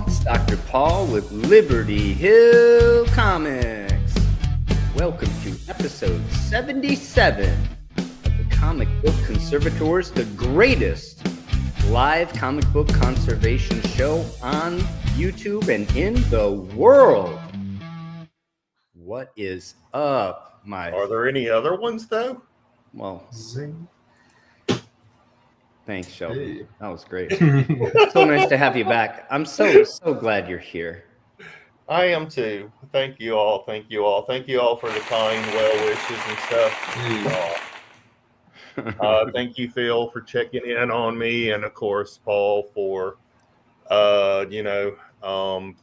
It's Dr. Paul with Liberty Hill Comics. Welcome to episode 77 of the Comic Book Conservators, the greatest live comic book conservation show on YouTube and in the world. What is up, Are there any other ones, though? Well, Zing. Thanks, Shelby. Hey. That was great. So nice to have you back. I'm so glad you're here. I am too. Thank you all. Thank you all. Thank you all for the kind well wishes and stuff. Thank you, Phil, for checking in on me, and of course, Paul for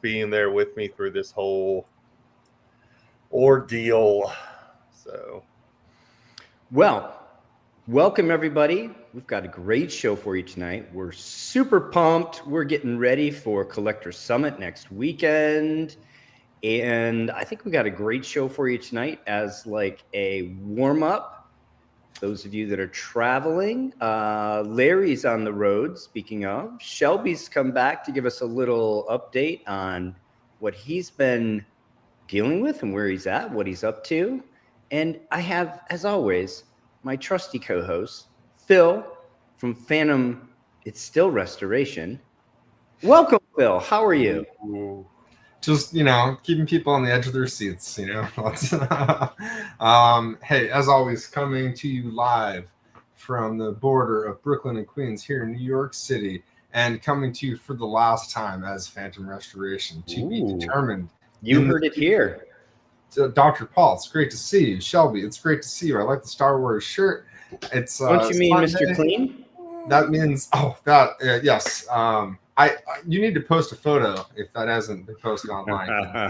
being there with me through this whole ordeal. So, well, welcome everybody. We've got a great show for you tonight. We're super pumped. We're getting ready for Collector Summit next weekend. And I think we got a great show for you tonight as like a warm-up. Those of you that are traveling, Larry's on the road, speaking of. Shelby's come back to give us a little update on what he's been dealing with and where he's at, what he's up to. And I have, as always, my trusty co-host, Phil from Phantom It's Still Restoration. Welcome, Phil. How are you? Just, keeping people on the edge of their seats, Hey, as always, coming to you live from the border of Brooklyn and Queens here in New York City, and coming to you for the last time as Phantom Restoration to be determined. You heard it here. Dr. Paul, it's great to see you. Shelby, it's great to see you. I like the Star Wars shirt. It's don't you mean Sunday. Mr. Clean? That means yes. You need to post a photo if that hasn't been posted online.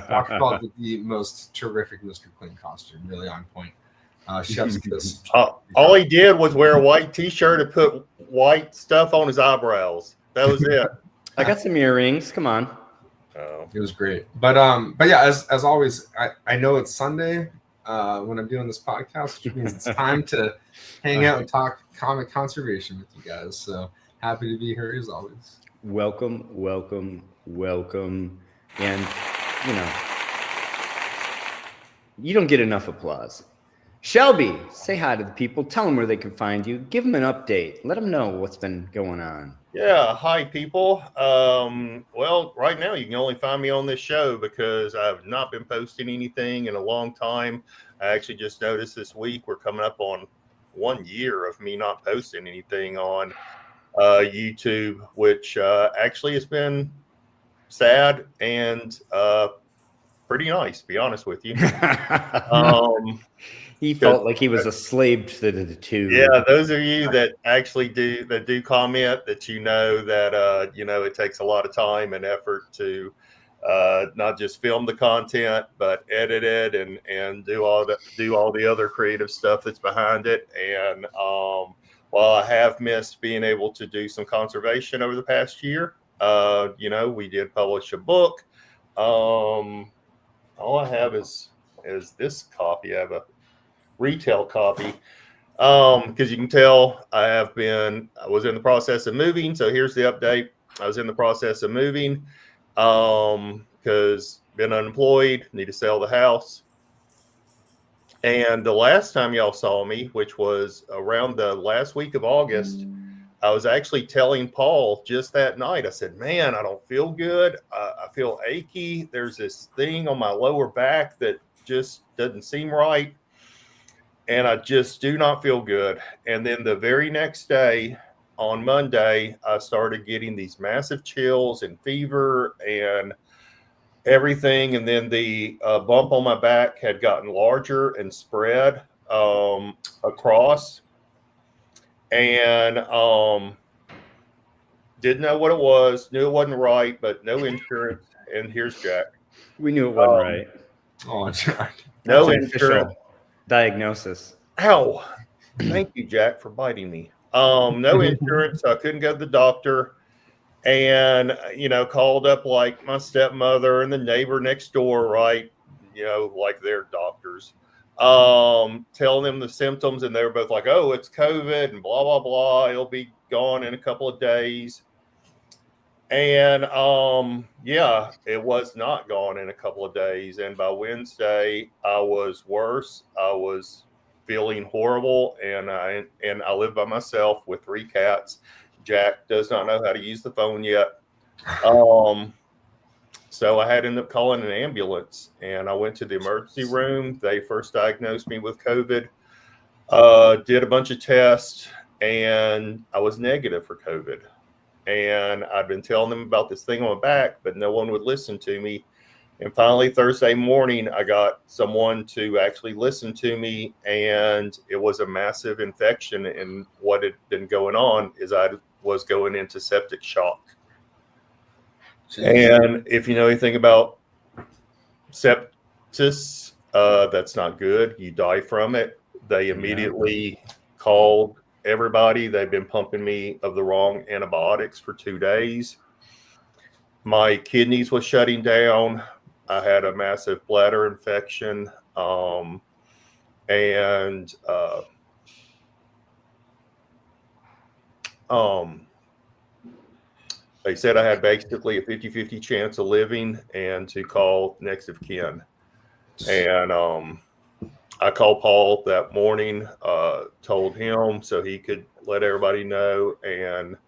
Dr. Paul did the most terrific Mr. Clean costume, really on point. Chef's kiss. All he did was wear a white T-shirt and put white stuff on his eyebrows. That was it. I got some earrings. Come on. It was great. But yeah, as always, I know it's Sunday when I'm doing this podcast, which means it's time to hang out and talk comic conservation with you guys. So happy to be here as always. Welcome. And, you don't get enough applause. Shelby, say hi to the people. Tell them where they can find you. Give them an update. Let them know what's been going on. Yeah, hi people. Well, right now you can only find me on this show because I've not been posting anything in a long time. I actually just noticed this week we're coming up on 1 year of me not posting anything on YouTube, which actually has been sad and pretty nice, to be honest with you. He felt like he was a slave to the tube. Yeah, those of you that actually do comment, that that it takes a lot of time and effort to not just film the content but edit it and do all the other creative stuff that's behind it. And while I have missed being able to do some conservation over the past year, we did publish a book. All I have is this copy. I have a retail copy because you can tell I was in the process of moving. So here's the update. I was in the process of moving because been unemployed, need to sell the house. And the last time y'all saw me, which was around the last week of August, I was actually telling Paul just that night, I said, man, I don't feel good. I feel achy. There's this thing on my lower back that just doesn't seem right. And I just do not feel good. And then the very next day, on Monday, I started getting these massive chills and fever and everything. And then the bump on my back had gotten larger and spread across. And didn't know what it was, knew it wasn't right, but no insurance. And here's Jack. We knew it wasn't right. Oh, Jack. No insurance. Diagnosis. Ow. Thank you, Jack, for biting me. No insurance, so I couldn't go to the doctor. And, called up like my stepmother and the neighbor next door, right? Like their doctors. telling them the symptoms, and they were both like, oh, it's COVID and blah, blah, blah. It'll be gone in a couple of days. And yeah, it was not gone in a couple of days. And by Wednesday, I was worse. I was feeling horrible, and I live by myself with 3 cats. Jack does not know how to use the phone yet. So I had to end up calling an ambulance, and I went to the emergency room. They first diagnosed me with COVID, did a bunch of tests, and I was negative for COVID. And I'd been telling them about this thing on my back, but no one would listen to me. And finally, Thursday morning, I got someone to actually listen to me, and it was a massive infection. And what had been going on is I was going into septic shock. And if you know anything about sepsis, that's not good. You die from it. They immediately called everybody. They've been pumping me of the wrong antibiotics for 2 days. My kidneys was shutting down. I had a massive bladder infection. They said I had basically a 50-50 chance of living and to call next of kin. And I called Paul that morning, told him so he could let everybody know. And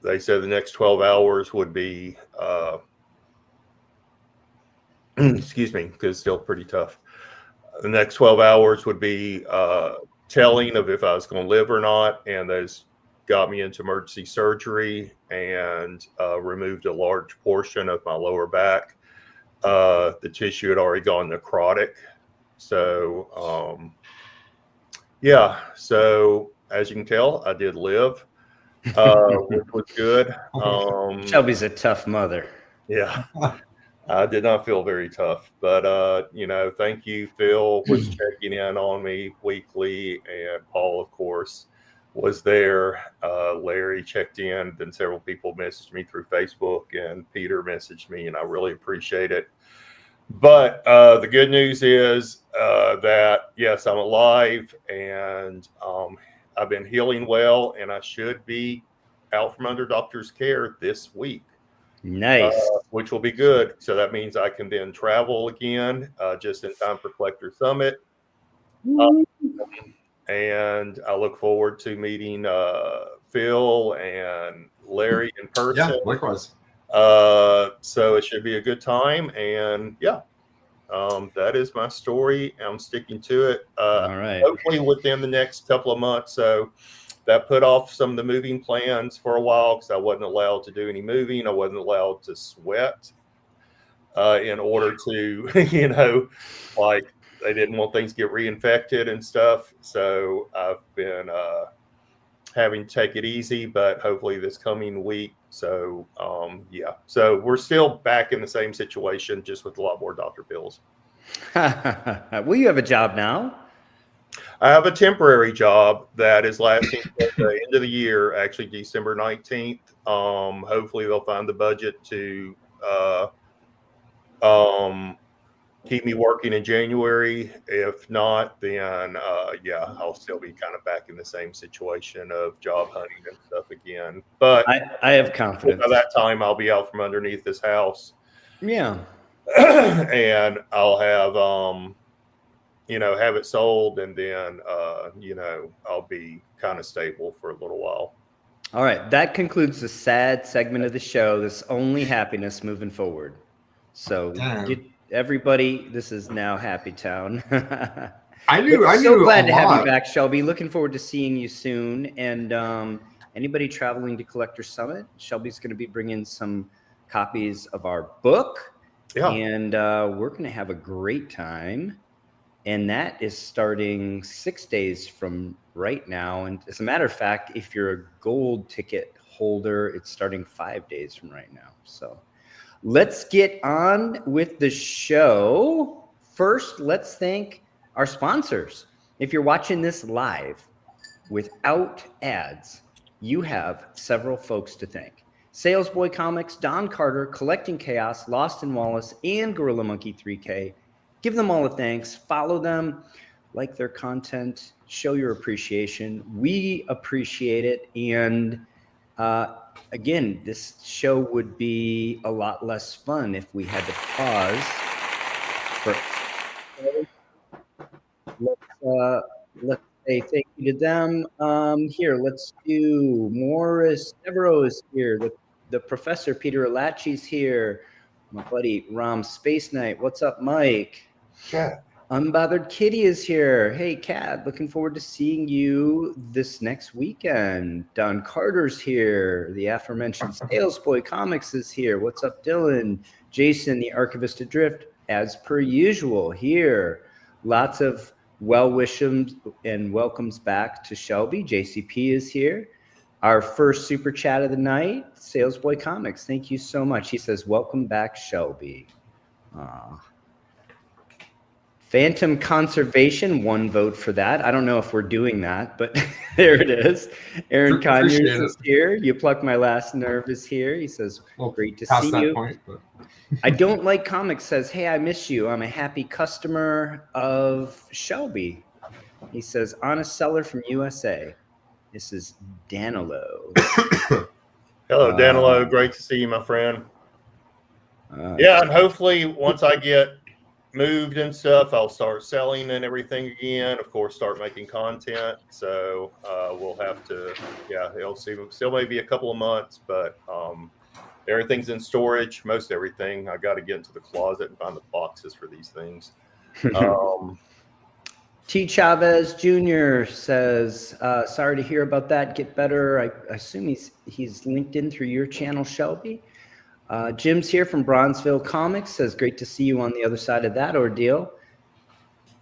they said the next 12 hours would be, excuse me, because it's still pretty tough. The next 12 hours would be telling of if I was going to live or not. And those got me into emergency surgery and removed a large portion of my lower back. The tissue had already gone necrotic. So, yeah. So as you can tell, I did live, which was good. Shelby's a tough mother. Yeah. I did not feel very tough, but, you know, thank you. Phil was checking in on me weekly, and Paul, of course, was there. Larry checked in. Then several people messaged me through Facebook, and Peter messaged me, and I really appreciate it. But the good news is that, yes, I'm alive, and I've been healing well, and I should be out from under doctor's care this week. Nice. Which will be good. So that means I can then travel again just in time for Collector Summit. And I look forward to meeting Phil and Larry in person. Yeah, likewise. So it should be a good time. And yeah, that is my story. I'm sticking to it. All right. Hopefully within the next couple of months. So that put off some of the moving plans for a while because I wasn't allowed to do any moving. I wasn't allowed to sweat in order to, you know, like they didn't want things to get reinfected and stuff. So I've been having to take it easy, but hopefully this coming week. So, yeah. So we're still back in the same situation, just with a lot more doctor bills. Well, you have a job now. I have a temporary job that is lasting till the end of the year, actually December 19th. Hopefully they'll find the budget to keep me working in January. If not, then yeah, I'll still be kind of back in the same situation of job hunting and stuff again. But I have confidence. By that time, I'll be out from underneath this house. Yeah. And I'll have you know, have it sold, and then, you know, I'll be kind of stable for a little while. All right. That concludes the sad segment of the show. This only happiness moving forward. So get everybody, this is now Happy Town. I knew so glad to have you back, Shelby. Looking forward to seeing you soon. And anybody traveling to Collector Summit, Shelby's going to be bringing some copies of our book. Yeah. And we're going to have a great time. And that is starting 6 days from right now. And as a matter of fact, if you're a gold ticket holder, it's starting 5 days from right now. So let's get on with the show. First, let's thank our sponsors. If you're watching this live without ads, you have several folks to thank. Salesboy Comics, Don Carter, Collecting Chaos, Lost in Wallace, and Gorilla Monkey 3K. give them all a thanks, follow them, like their content, show your appreciation. We appreciate it. And again, this show would be a lot less fun if we had to pause for. Let's say thank you to them. Here, let's do Morris Devereaux is here. The professor Peter Alachi's here. My buddy Ram Space Knight. What's up, Mike? Cat. Unbothered Kitty is here. Hey, Cat. Looking forward to seeing you this next weekend. Don Carter's here. The aforementioned Salesboy Comics is here. What's up, Dylan? Jason, the Archivist Adrift, as per usual, here. Lots of well wishes and welcomes back to Shelby. JCP is here. Our first super chat of the night, Salesboy Comics. Thank you so much. He says, welcome back, Shelby. Phantom Conservation, 1 vote for that. I don't know if we're doing that, but there it is. Aaron Conyers is here. You Pluck My Last Nerve is here. He says, great to see you. Point, but... I don't like comics says, hey, I miss you. I'm a happy customer of Shelby. He says, honest seller from USA. This is Danilo. Hello, Danilo. Great to see you, my friend. Yeah, and hopefully once I get moved and stuff, I'll start selling and everything again. Of course, start making content. So we'll have to, it'll still maybe a couple of months, but everything's in storage. Most everything. I got to get into the closet and find the boxes for these things. T. Chavez Jr. says, sorry to hear about that. Get better. I assume he's linked in through your channel, Shelby. Jim's here from Bronzeville Comics. Says, great to see you on the other side of that ordeal.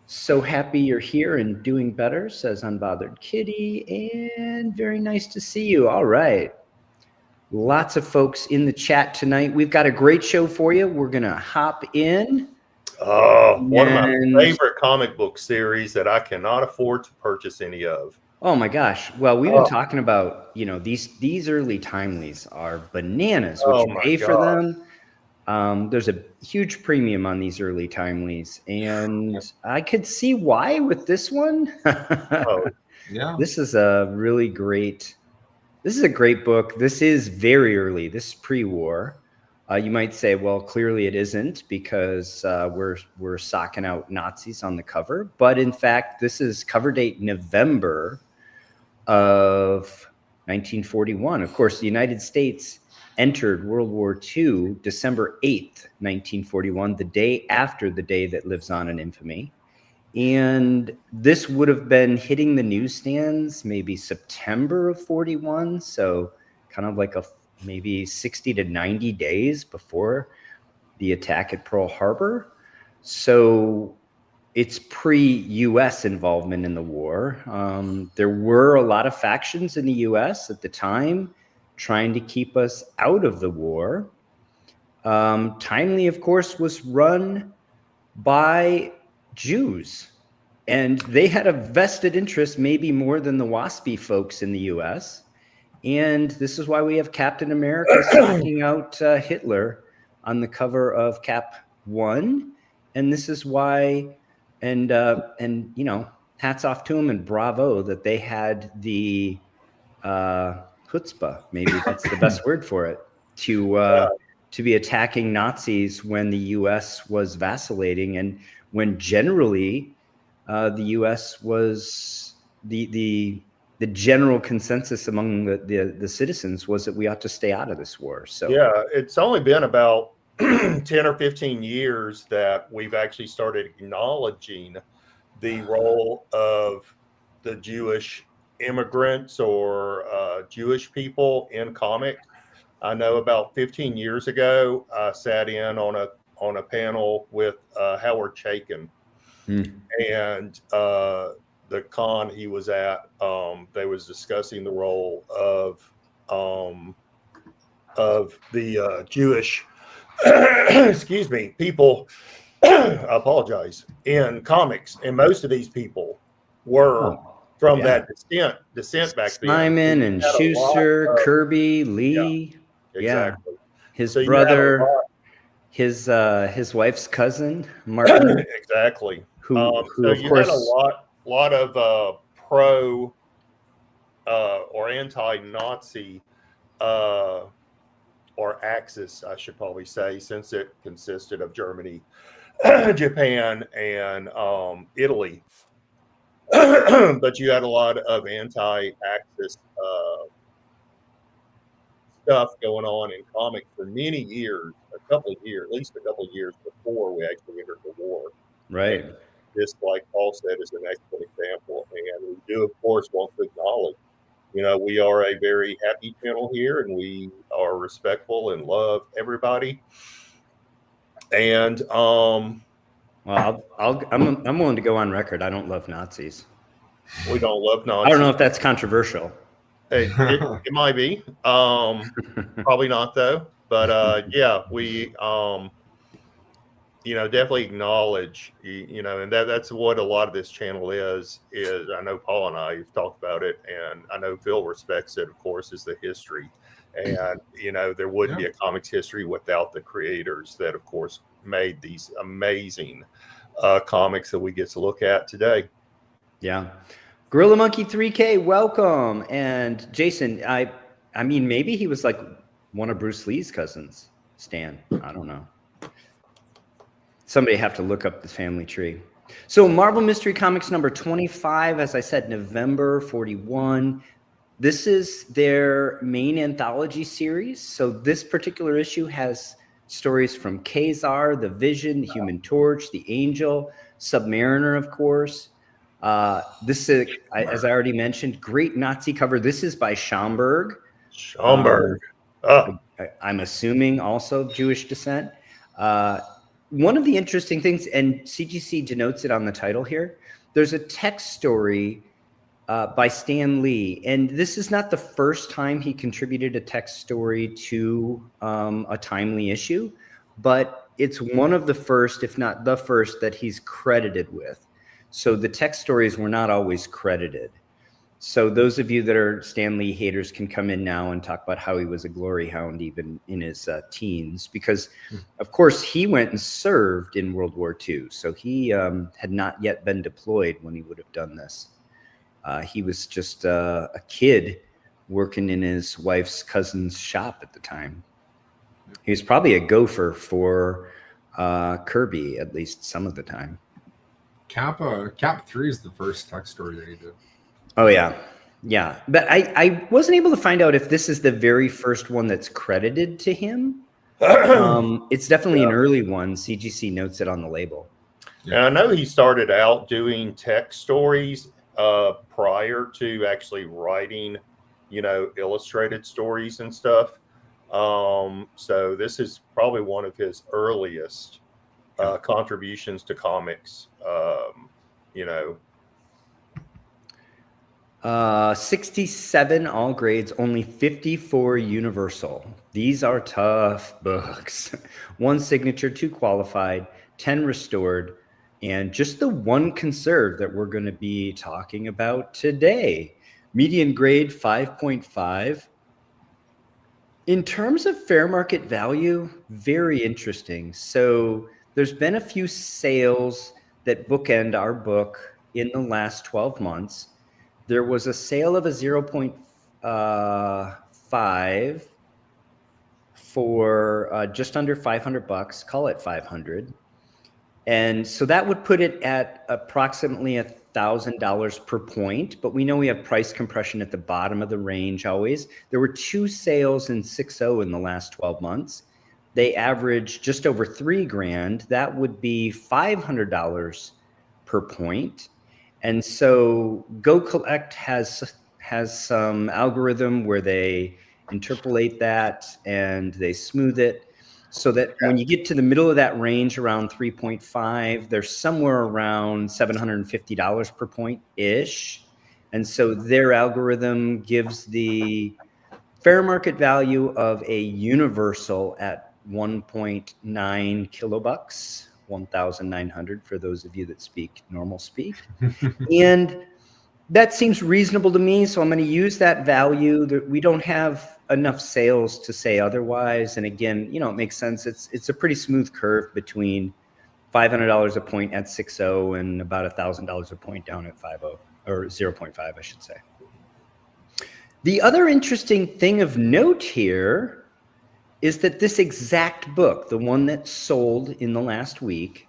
So happy you're here and doing better, says Unbothered Kitty. And very nice to see you. All right. Lots of folks in the chat tonight. We've got a great show for you. We're going to hop in. One of my favorite comic book series that I cannot afford to purchase any of. Oh my gosh. Well, we've been talking about, these early timelies are bananas. What you pay for them. There's a huge premium on these early timelies. And I could see why with this one. Yeah. This is a great book. This is very early. This is pre-war. You might say, well, clearly it isn't because we're socking out Nazis on the cover. But in fact, this is cover date November of 1941. Of course, the United States entered World War II December 8th, 1941, the day after the day that lives on in infamy. And this would have been hitting the newsstands maybe September of 41. So kind of like maybe 60 to 90 days before the attack at Pearl Harbor. So it's pre-U.S. involvement in the war. There were a lot of factions in the U.S. at the time trying to keep us out of the war. Timely, of course, was run by Jews. And they had a vested interest, maybe more than the WASPy folks in the U.S., and this is why we have Captain America stalking out Hitler on the cover of Cap 1. And this is why, and hats off to them and bravo that they had the chutzpah, maybe that's the best word for it, to be attacking Nazis when the U.S. was vacillating and when generally the U.S. was the general consensus among the citizens was that we ought to stay out of this war. So yeah, it's only been about 10 or 15 years that we've actually started acknowledging the role of the Jewish immigrants or Jewish people in comic. I know about 15 years ago, I sat in on a panel with Howard Chaykin, and the con he was at, they was discussing the role of the Jewish, excuse me, people. I apologize. In comics, and most of these people were from that descent back then. Simon and Schuster, Kirby, Lee, exactly. His so brother. his wife's cousin, Martin, Exactly. who So of you course, had a lot of pro or anti-Nazi or Axis, I should probably say, since it consisted of Germany, Japan, and Italy. But you had a lot of anti-Axis stuff going on in comics for many years, at least a couple of years before we actually entered the war. right? And this, like Paul said, is an excellent example. And we do, of course, want to acknowledge, we are a very happy channel here, and we are respectful and love everybody. And Well, I'm willing to go on record. I don't love Nazis. we don't love Nazis. I don't know if that's controversial. It might be. Probably not, though. But yeah, we definitely acknowledge, and that's what a lot of this channel is I know Paul and I have talked about it, and I know Phil respects it, of course, is the history. And, there wouldn't be a comics history without the creators that, of course, made these amazing comics that we get to look at today. Yeah. Gorilla Monkey 3K, welcome. And Jason, I mean, maybe he was like one of Bruce Lee's cousins, Stan. I don't know. Somebody have to look up the family tree. So Marvel Mystery Comics number 25, as I said, November 41. This is their main anthology series. So this particular issue has stories from Kazar, the Vision, the Human Torch, the Angel, Submariner, of course. This is, as I already mentioned, great Nazi cover. This is by Schomburg. I'm assuming also Jewish descent. One of the interesting things, and CGC denotes it on the title here, there's a text story by Stan Lee. And this is not the first time he contributed a text story to a timely issue, but it's one of the first, if not the first, that he's credited with. So the text stories were not always credited. So those of you that are Stan Lee haters can come in now and talk about how he was a glory hound even in his teens, because of course he went and served in World War II. So he had not yet been deployed when he would have done this. He was just a kid working in his wife's cousin's shop at the time. He was probably a gopher for Kirby, at least some of the time. Cap 3 is the first text story that he did. Oh, yeah. Yeah. But I wasn't able to find out if this is the very first one that's credited to him. It's definitely an early one. CGC notes it on the label. And I know he started out doing text stories prior to actually writing, illustrated stories and stuff. So this is probably one of his earliest contributions to comics, 67 all grades, only 54 universal. These are tough books. 1 signature, 2 qualified, 10 restored, and just the 1 conserved that we're going to be talking about today. Median grade 5.5. In terms of fair market value, very interesting. So there's been a few sales that bookend our book in the last 12 months. There was a sale of a 0.5 for just under $500, call it 500. And so that would put it at approximately $1,000 per point, but we know we have price compression at the bottom of the range always. There were 2 sales in 6.0 in the last 12 months. They average just over $3,000. That would be $500 per point. And so Go Collect has some algorithm where they interpolate that and they smooth it so that when you get to the middle of that range around 3.5, they're somewhere around $750 per point ish. And so their algorithm gives the fair market value of a universal at 1.9 kilobucks, 1,900 for those of you that speak normal speak. And That seems reasonable to me, so I'm going to use that value. We don't have enough sales to say otherwise. And again, it makes sense. It's a pretty smooth curve between $500 a point at 6.0 and about $1,000 a point down at 5.0 or 0.5, I should say. The other interesting thing of note here is that this exact book, the one that sold in the last week,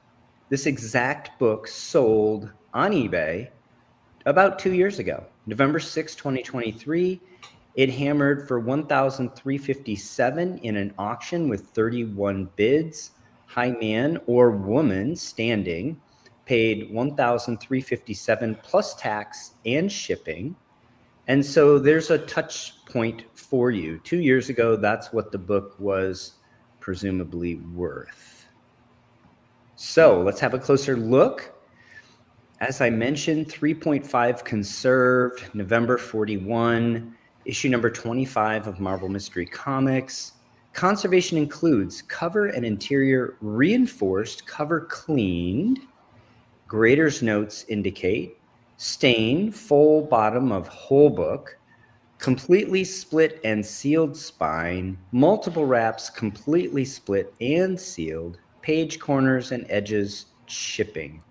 this exact book sold on eBay about 2 years ago, November 6, 2023. It hammered for $1,357 in an auction with 31 bids. High man or woman standing paid $1,357 plus tax and shipping. And so there's a touch point for you. 2 years ago, that's what the book was presumably worth. So let's have a closer look. As I mentioned, 3.5 Conserved, November 41, issue number 25 of Marvel Mystery Comics. Conservation includes cover and interior reinforced, cover cleaned. Grader's notes indicate stain, full bottom of whole book, completely split and sealed spine, multiple wraps completely split and sealed, page corners and edges chipping.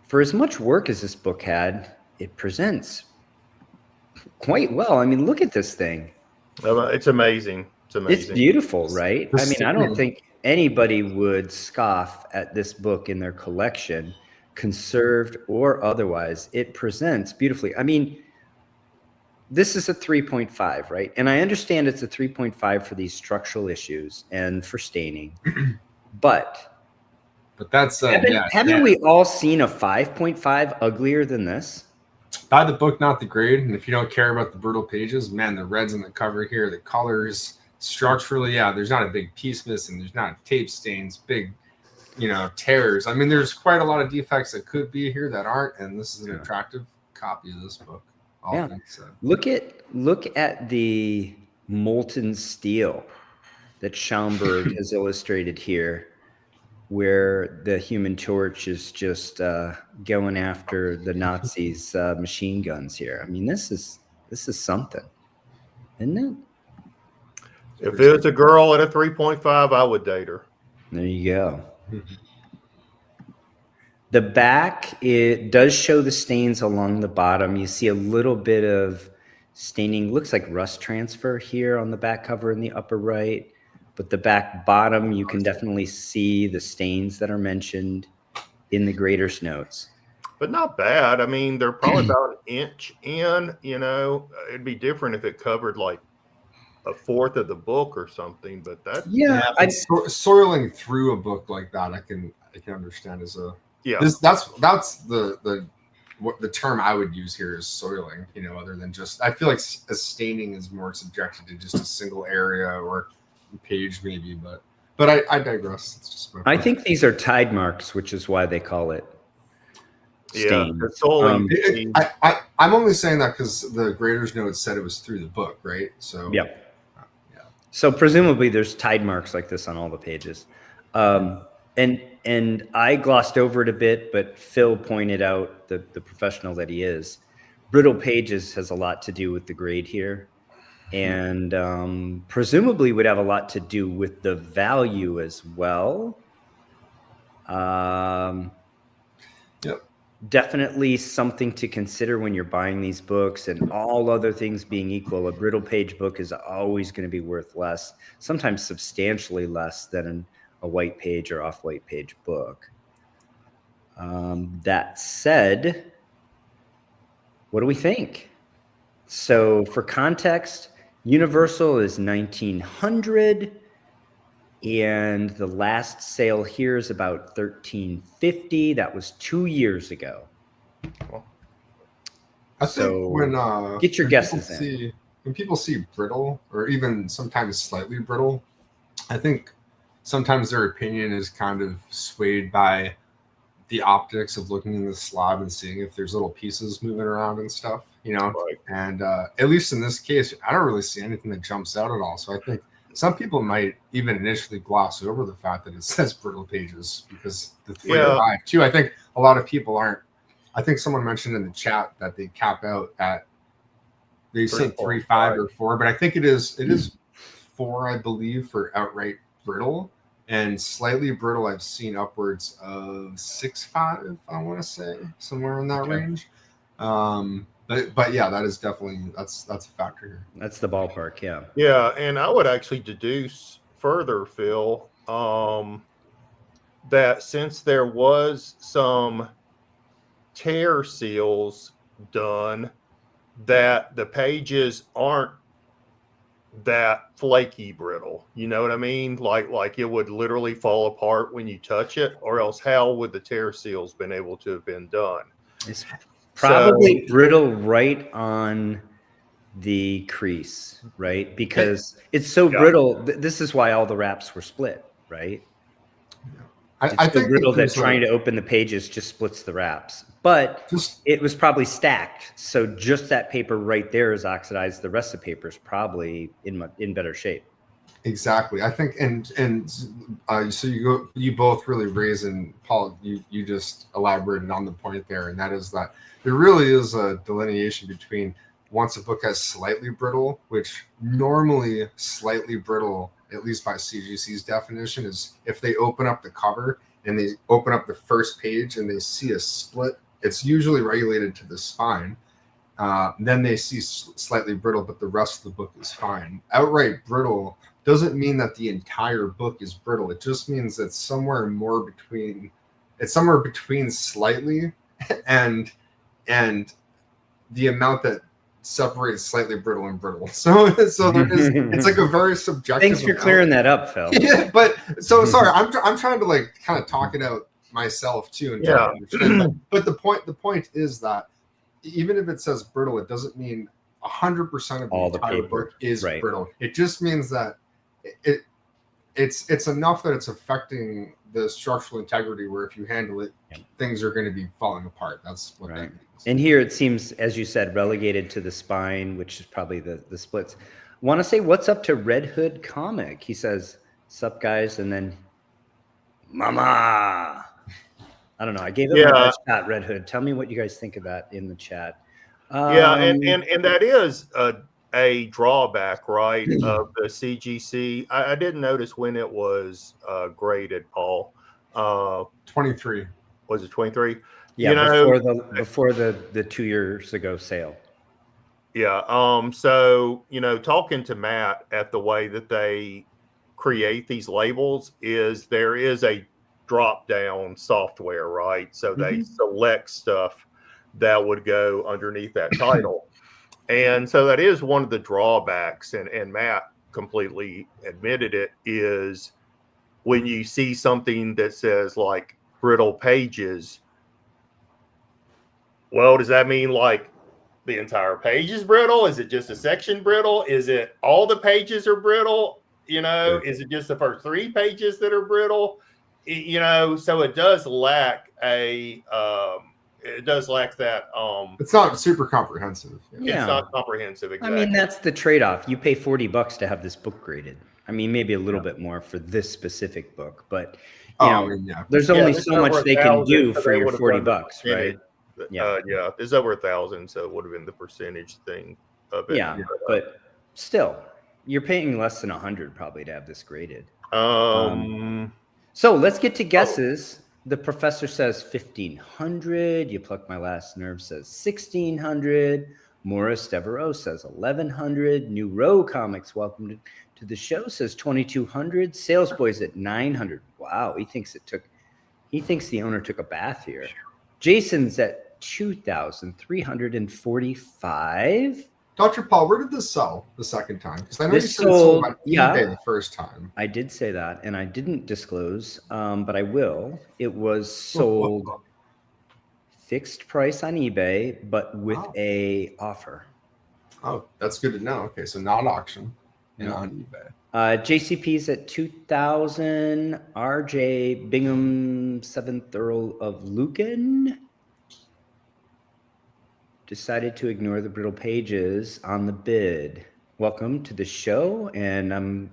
For as much work as this book had, it presents quite well. I mean, look at this thing. It's amazing. It's amazing. It's beautiful, right? I mean, I don't think anybody would scoff at this book in their collection, conserved or otherwise. It presents beautifully. I mean, this is a 3.5, right? And I understand it's a 3.5 for these structural issues and for staining, but that's haven't we all seen a 5.5 uglier than this? Buy the book, not the grade. And if you don't care about the brutal pages, man, the reds on the cover here, the colors, structurally, there's not a big piece missing. There's not tape stains, big, tears. I mean, there's quite a lot of defects that could be here that aren't, and this is an attractive copy of this book. Look at the molten steel that Schaumburg has illustrated here, where the Human Torch is just going after the Nazis' machine guns here. I mean, this is something, isn't it? If it was a girl at a 3.5, I would date her. There you go. The back, it does show the stains along the bottom. You see a little bit of staining. Looks like rust transfer here on the back cover in the upper right. But the back bottom, you can definitely see the stains that are mentioned in the grader's notes. But not bad. I mean, they're probably about an inch in. It'd be different if it covered like a fourth of the book or something. But that soiling through a book like that, I can understand as a that's the term I would use here is soiling. Other than just, I feel like a staining is more subjected to just a single area or page maybe, but I digress. It's just I think these are tide marks, which is why they call it stain. I'm only saying that because the grader's note said it was through the book, right? So so presumably there's tide marks like this on all the pages. And I glossed over it a bit, but Phil pointed out, the professional that he is, brittle pages has a lot to do with the grade here. And presumably would have a lot to do with the value as well. Definitely something to consider when you're buying these books, and all other things being equal, a brittle page book is always going to be worth less, sometimes substantially less than a white page or off-white page book. That said, what do we think? So for context, Universal is $1,900, and the last sale here is about $1,350. That was 2 years ago. I think when get your guesses in. When people see brittle, or even sometimes slightly brittle, I think sometimes their opinion is kind of swayed by the optics of looking in the slab and seeing if there's little pieces moving around and stuff. Right. And at least in this case, I don't really see anything that jumps out at all. So I think some people might even initially gloss over the fact that it says brittle pages because the 3.5 too. I think a lot of people aren't I think someone mentioned in the chat that they cap out at, they say 3.5 or 4, but I think it is 4, I believe, for outright brittle, and slightly brittle I've seen upwards of 6.5, I want to say, somewhere in that range. But yeah, that is definitely that's a factor here. That's the ballpark, yeah. Yeah, and I would actually deduce further, Phil, that since there was some tear seals done, that the pages aren't that flaky brittle. You know what I mean? Like it would literally fall apart when you touch it, or else how would the tear seals been able to have been done? It's probably brittle right on the crease, right? Because it's so brittle. This is why all the wraps were split, right? I think brittle that trying to open the pages just splits the wraps, but it was probably stacked. So just that paper right there is oxidized. The rest of the paper is probably in better shape. Exactly. I think, so you both really raised, and Paul, you just elaborated on the point there, and that is that there really is a delineation between once a book has slightly brittle, which normally slightly brittle, at least by CGC's definition, is if they open up the cover and they open up the first page and they see a split, it's usually regulated to the spine. Then they see slightly brittle, but the rest of the book is fine. Outright brittle doesn't mean that the entire book is brittle. It just means that it's somewhere between slightly and the amount that separates slightly brittle and brittle. So there is, it's like a very subjective. Thanks for clearing that up, Phil. Yeah, but so sorry, I'm trying to like kind of talk it out myself too, and try to understand. But the point is that even if it says brittle, it doesn't mean 100% of the entire book is brittle. It just means that it's enough that it's affecting the structural integrity, where if you handle it, things are going to be falling apart. That's what that means. And here it seems, as you said, relegated to the spine, which is probably the splits. Want to say what's up to Red Hood Comic? He says, "Sup guys," and then "Mama." I don't know. I gave it my best shot, Red Hood. Tell me what you guys think of that in the chat. And that is a drawback, right, of the CGC. I didn't notice when it was graded, Paul. 23. Was it 23? Yeah, before the 2 years ago sale. Yeah. So, talking to Matt at the way that they create these labels there is a drop down software, right? So they select stuff that would go underneath that title. And so that is one of the drawbacks, and Matt completely admitted it, is when you see something that says like brittle pages, well, does that mean like the entire page is brittle? Is it just a section brittle? Is it all the pages are brittle? Is it just the first 3 pages that are brittle? So it does lack that. It's not super comprehensive. It's not comprehensive. Exactly. I mean, that's the trade-off. You pay $40 to have this book graded. I mean, maybe a little bit more for this specific book, but there's only so much they can do for your $40, right? There's over 1,000, so it would have been the percentage thing of it. Yeah, but still, you're paying less than 100 probably to have this graded. So let's get to guesses. The professor says 1,500. You pluck my last nerve says 1,600. Morris Devereaux says 1,100. New Row Comics, welcome to the show, says 2,200. Sales Boys at 900. Wow, he thinks the owner took a bath here. Jason's at 2,345. Dr. Paul, where did this sell the second time? Because I know you said it sold on eBay the first time. I did say that, and I didn't disclose, but I will. It was sold fixed price on eBay, but with a offer. Oh, that's good to know. Okay, so not auction and on eBay. JCP's at 2,000. RJ Bingham, 7th Earl of Lucan, decided to ignore the brittle pages on the bid. Welcome to the show, and I'm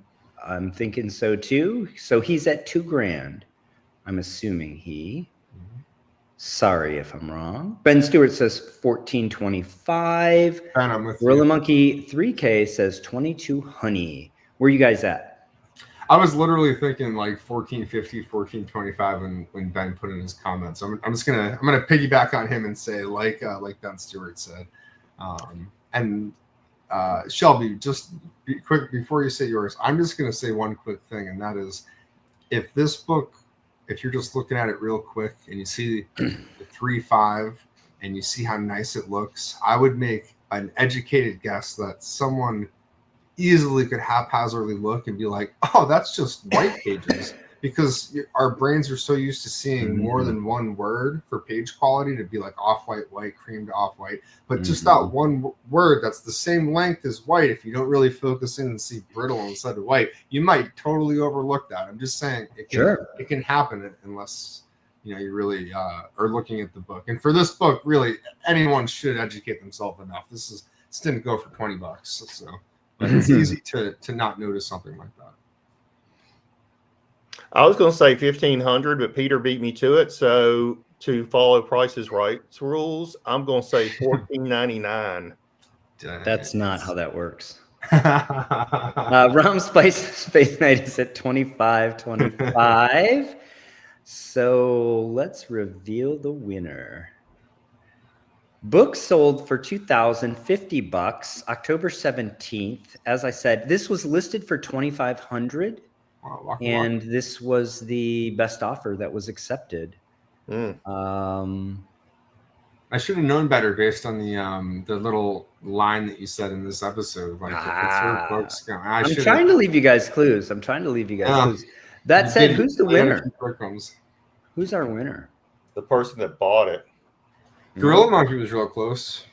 thinking so too. So he's at $2,000. I'm assuming he. Sorry if I'm wrong. Ben Stewart says 1425. And I'm with Gorilla you. Monkey 3K says 22 honey. Where you guys at? I was literally thinking like 1450, 1425 when Ben put in his comments. I'm gonna piggyback on him and say like Ben Stewart said. And Shelby, just be quick before you say yours. I'm just gonna say one quick thing, and that is, if this book, if you're just looking at it real quick and you see the 3.5 and you see how nice it looks, I would make an educated guess that someone easily could haphazardly look and be like, oh, that's just white pages, because our brains are so used to seeing more than one word for page quality to be like off-white, white, creamed off-white, but just that one word that's the same length as white, if you don't really focus in and see brittle instead of white, you might totally overlook that. I'm just saying it can happen unless you really are looking at the book. And for this book, really anyone should educate themselves enough. This didn't go for $20, so but it's easy to not notice something like that. I was going to say 1500, but Peter beat me to it. So to follow Price is Right's rules, I'm going to say 1499. That's not how that works. Rom Space Night is at 25.25. So let's reveal the winner. Book sold for $2,050, October 17th. As I said, this was listed for $2,500, and this was the best offer that was accepted. I should have known better based on the little line that you said in this episode. Like, I'm trying to leave you guys clues. That said, who's the winner? Who's our winner? The person that bought it. Gorilla Monkey was real close.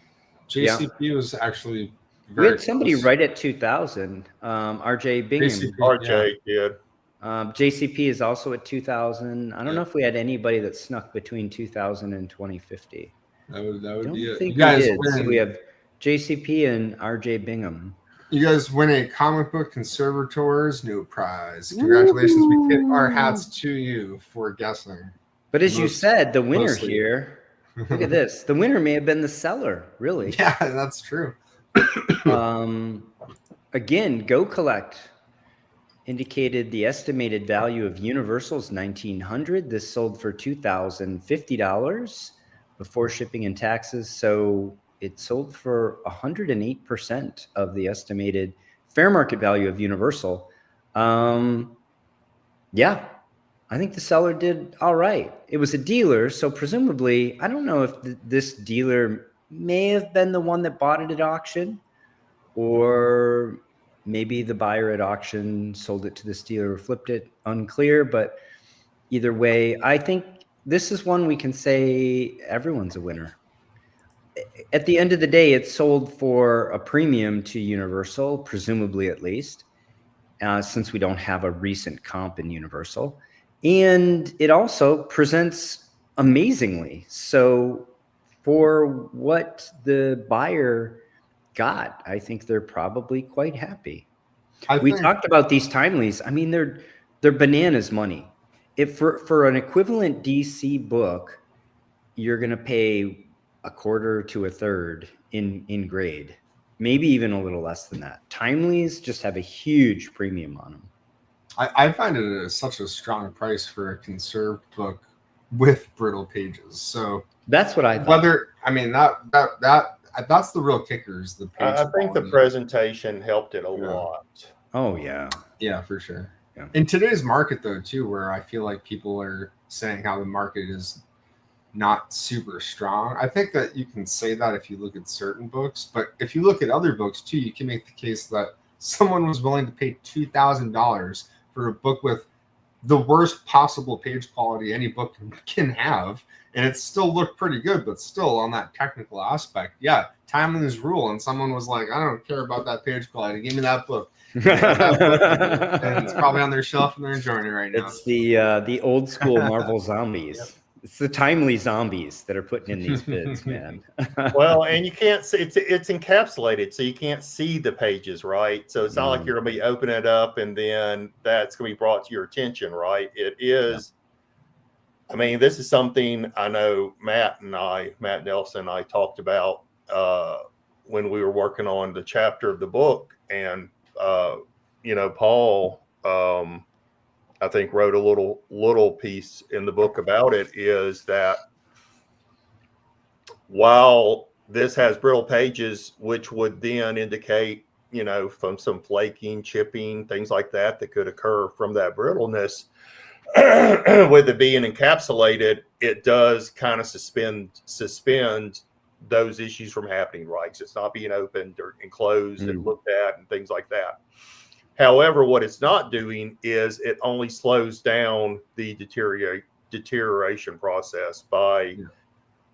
JCP was actually very close. Somebody right at 2,000. RJ Bingham. RJ did. JCP is also at 2,000. I don't know if we had anybody that snuck between 2,000 and 2050. That would be it. You guys win. So we have JCP and RJ Bingham. You guys win a comic book conservators new prize. Congratulations. We tip our hats to you for guessing. But as you said, the winner here, look at this. The winner may have been the seller, really. Yeah, that's true. Again, Go Collect indicated the estimated value of Universal's $1,900. This sold for $2,050 before shipping and taxes. So it sold for 108% of the estimated fair market value of Universal. Yeah, I think the seller did all right. It was a dealer, so presumably, I don't know if this dealer may have been the one that bought it at auction, or maybe the buyer at auction sold it to this dealer or flipped it. Unclear, but either way, I think this is one we can say everyone's a winner. At the end of the day, it sold for a premium to Universal, presumably at least, since we don't have a recent comp in Universal. And it also presents amazingly. So for what the buyer got, I think they're probably quite happy. We talked about these timelies. I mean, they're bananas money. If for an equivalent DC book, you're going to pay a quarter to a third in grade, maybe even a little less than that. Timelies just have a huge premium on them. I find it such a strong price for a conserved book with brittle pages. So that's what I thought. That's the real kickers. The page I think the presentation helped it a lot. Oh yeah, for sure. Yeah. In today's market, though, too, where I feel like people are saying how the market is not super strong, I think that you can say that if you look at certain books, but if you look at other books too, you can make the case that someone was willing to pay $2,000 for a book with the worst possible page quality any book can have, and it still looked pretty good, but still on that technical aspect, timeliness rule, and someone was like, I don't care about that page quality, give me that book. And it's probably on their shelf and they're enjoying it right now. It's the old school Marvel zombies. Yep. It's the timely zombies that are putting in these bids, man. Well, and you can't see it's encapsulated, so you can't see the pages, right? So it's not like you're gonna be opening it up and then that's gonna be brought to your attention, right? It is I mean, this is something I know Matt Nelson and I talked about when we were working on the chapter of the book. And, Paul, I think wrote a little piece in the book about it, is that while this has brittle pages, which would then indicate, from some flaking, chipping, things like that could occur from that brittleness, with it being encapsulated, it does kind of suspend those issues from happening, right? So it's not being opened or enclosed and looked at and things like that. However, what it's not doing is it only slows down the deterioration process by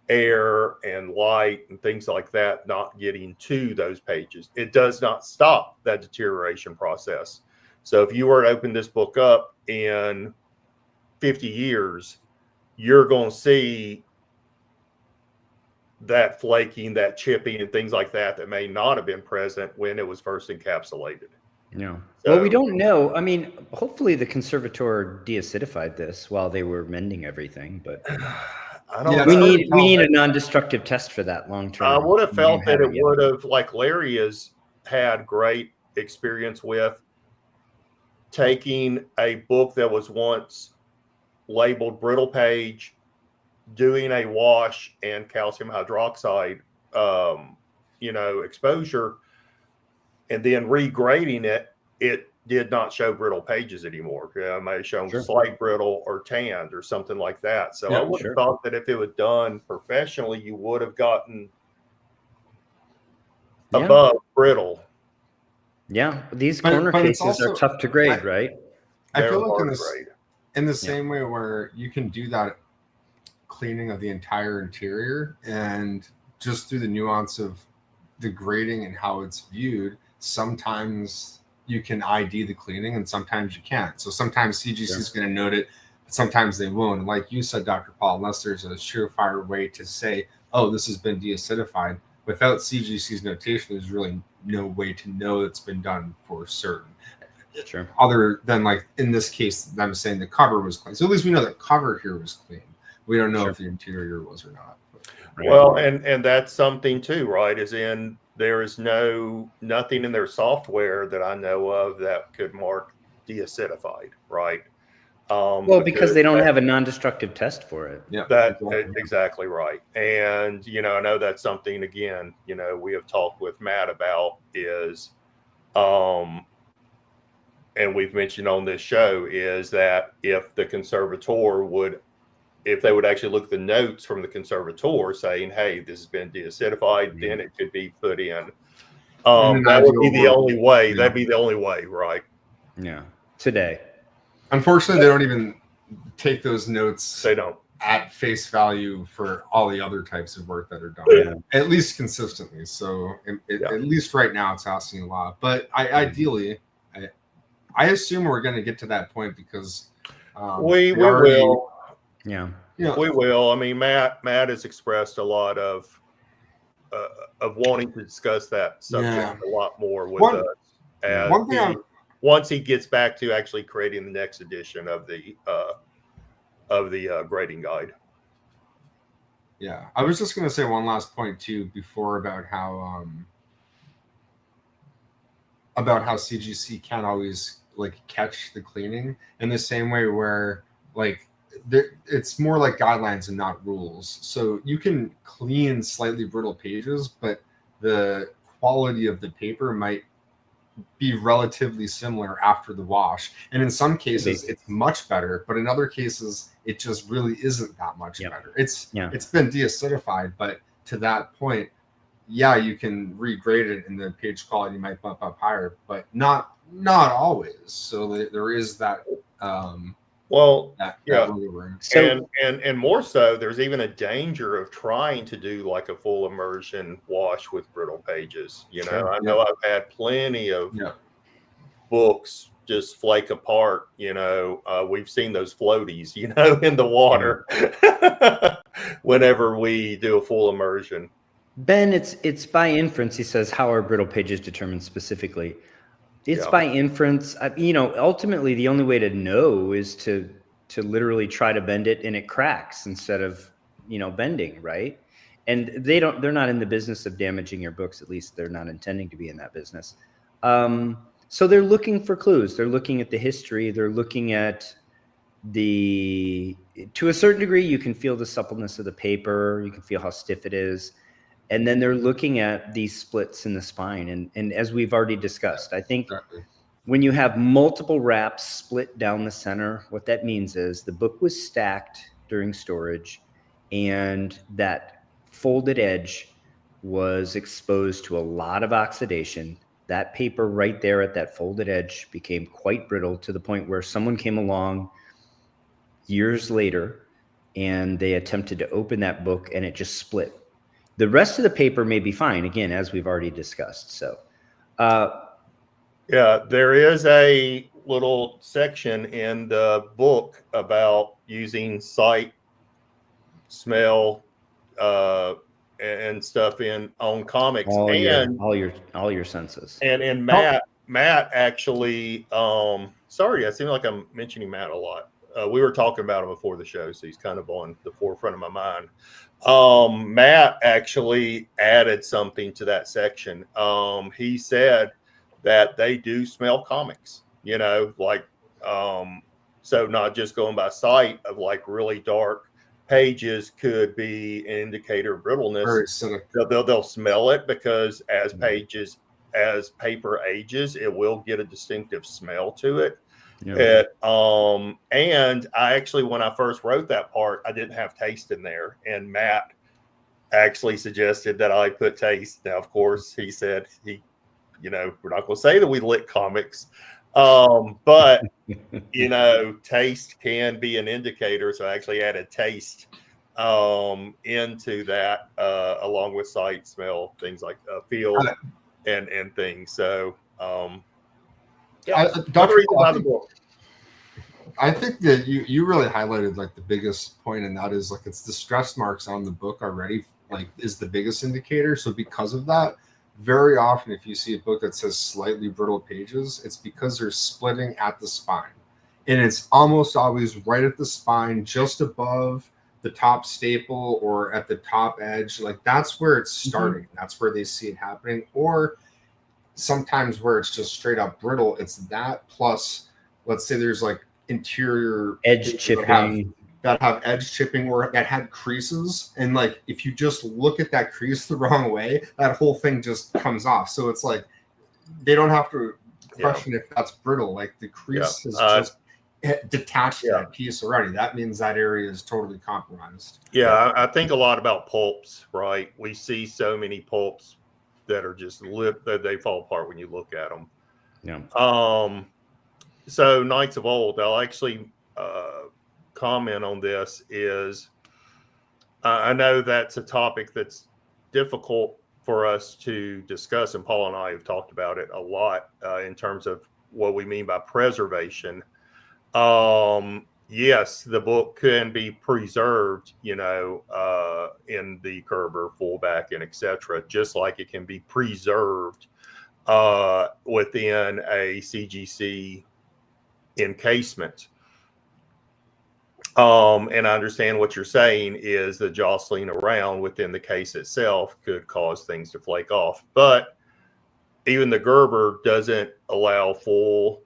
air and light and things like that not getting to those pages. It does not stop that deterioration process. So if you were to open this book up in 50 years, you're going to see that flaking, that chipping, and things like that may not have been present when it was first encapsulated. Yeah. So, well, we don't know. I mean, hopefully the conservator deacidified this while they were mending everything, but I don't know. We need a non-destructive test for that long term. I would have felt that it would have, like Larry has had great experience with, taking a book that was once labeled brittle page, doing a wash and calcium hydroxide, exposure, and then regrading it. It did not show brittle pages anymore. It may have shown slight brittle or tanned or something like that. So I would have thought that if it was done professionally, you would have gotten above brittle. Yeah, these corner cases are tough to grade, right? I feel like in the same way where you can do that cleaning of the entire interior, and just through the nuance of the grading and how it's viewed, sometimes you can ID the cleaning and sometimes you can't. So sometimes CGC is going to note it, but sometimes they won't. And like you said, Dr. Paul, unless there's a surefire way to say, oh, this has been deacidified, without CGC's notation, there's really no way to know it's been done for certain. Sure. Other than, like, in this case, them saying the cover was clean. So at least we know the cover here was clean. We don't know if the interior was or not. Right. Well, and that's something too, right? Is in there is nothing in their software that I know of that could mark deacidified, right? Because they don't have a non-destructive test for it. Yeah, that's exactly right. And I know that's something, again, we have talked with Matt about is, and we've mentioned on this show, is that if the conservator if they would actually look at the notes from the conservator saying, hey, this has been deacidified, then it could be put in. That would be the only way. Yeah. That'd be the only way, right? Yeah. Today. Unfortunately, they don't even take those notes. They don't. At face value for all the other types of work that are done, at least consistently. So at least right now, it's asking a lot. But ideally, I assume we're going to get to that point because we will. Yeah, we will. I mean, Matt has expressed a lot of wanting to discuss that subject a lot more with us. And once he gets back to actually creating the next edition of the grading guide. Yeah, I was just going to say one last point too before about how CGC can't always catch the cleaning in the same way where it's more like guidelines and not rules. So you can clean slightly brittle pages, but the quality of the paper might be relatively similar after the wash. And in some cases, it's much better, but in other cases, it just really isn't that much better. It's been deacidified, but to that point, you can regrade it and the page quality might bump up higher, but not always. So there is that. And more so, there's even a danger of trying to do like a full immersion wash with brittle pages. I know I've had plenty of books just flake apart. We've seen those floaties, in the water whenever we do a full immersion. Ben, it's by inference. He says, how are brittle pages determined specifically? It's by inference. Ultimately, the only way to know is to literally try to bend it and it cracks instead of, bending, right? And they're not in the business of damaging your books. At least they're not intending to be in that business. So they're looking for clues. They're looking at the history. They're looking at to a certain degree, you can feel the suppleness of the paper. You can feel how stiff it is. And then they're looking at these splits in the spine. And as we've already discussed, I think when you have multiple wraps split down the center, what that means is the book was stacked during storage and that folded edge was exposed to a lot of oxidation. That paper right there at that folded edge became quite brittle to the point where someone came along years later and they attempted to open that book and it just split. The rest of the paper may be fine, again, as we've already discussed. So, yeah, there is a little section in the book about using sight, smell, and stuff on comics, all your senses. And Matt actually, sorry, I seem like I'm mentioning Matt a lot. We were talking about him before the show, so he's kind of on the forefront of my mind. Matt actually added something to that section. He said that they do smell comics, so not just going by sight of like really dark pages could be an indicator of brittleness. They'll smell it because as paper ages, it will get a distinctive smell to it. Yeah. And I actually, when I first wrote that part, I didn't have taste in there. And Matt actually suggested that I put taste. Now, of course, he said we're not going to say that we lick comics. But, taste can be an indicator. So I actually added taste into that along with sight, smell, things like feel and things. So, yeah, I think that you really highlighted like the biggest point, and that is like it's the stress marks on the book already, like is the biggest indicator. So because of that, very often if you see a book that says slightly brittle pages, it's because they're splitting at the spine, and it's almost always right at the spine, just above the top staple or at the top edge. Like that's where it's starting. Mm-hmm. That's where they see it happening. Or sometimes where it's just straight up brittle, it's that plus, let's say there's like interior edge chipping that have edge chipping or that had creases, and like if you just look at that crease the wrong way, that whole thing just comes off. So it's like they don't have to question if that's brittle. Like the crease is just detached that piece already. That means that area is totally compromised. Yeah, I think a lot about pulps, right? We see so many pulps that are just that they fall apart when you look at them. Yeah. So Knights of Old, I'll actually comment on this. Is I know that's a topic that's difficult for us to discuss, and Paul and I have talked about it a lot in terms of what we mean by preservation. Yes, the book can be preserved, in the Kerber, fullback, and etc., just like it can be preserved within a CGC encasement. And I understand what you're saying is the jostling around within the case itself could cause things to flake off. But even the Gerber doesn't allow full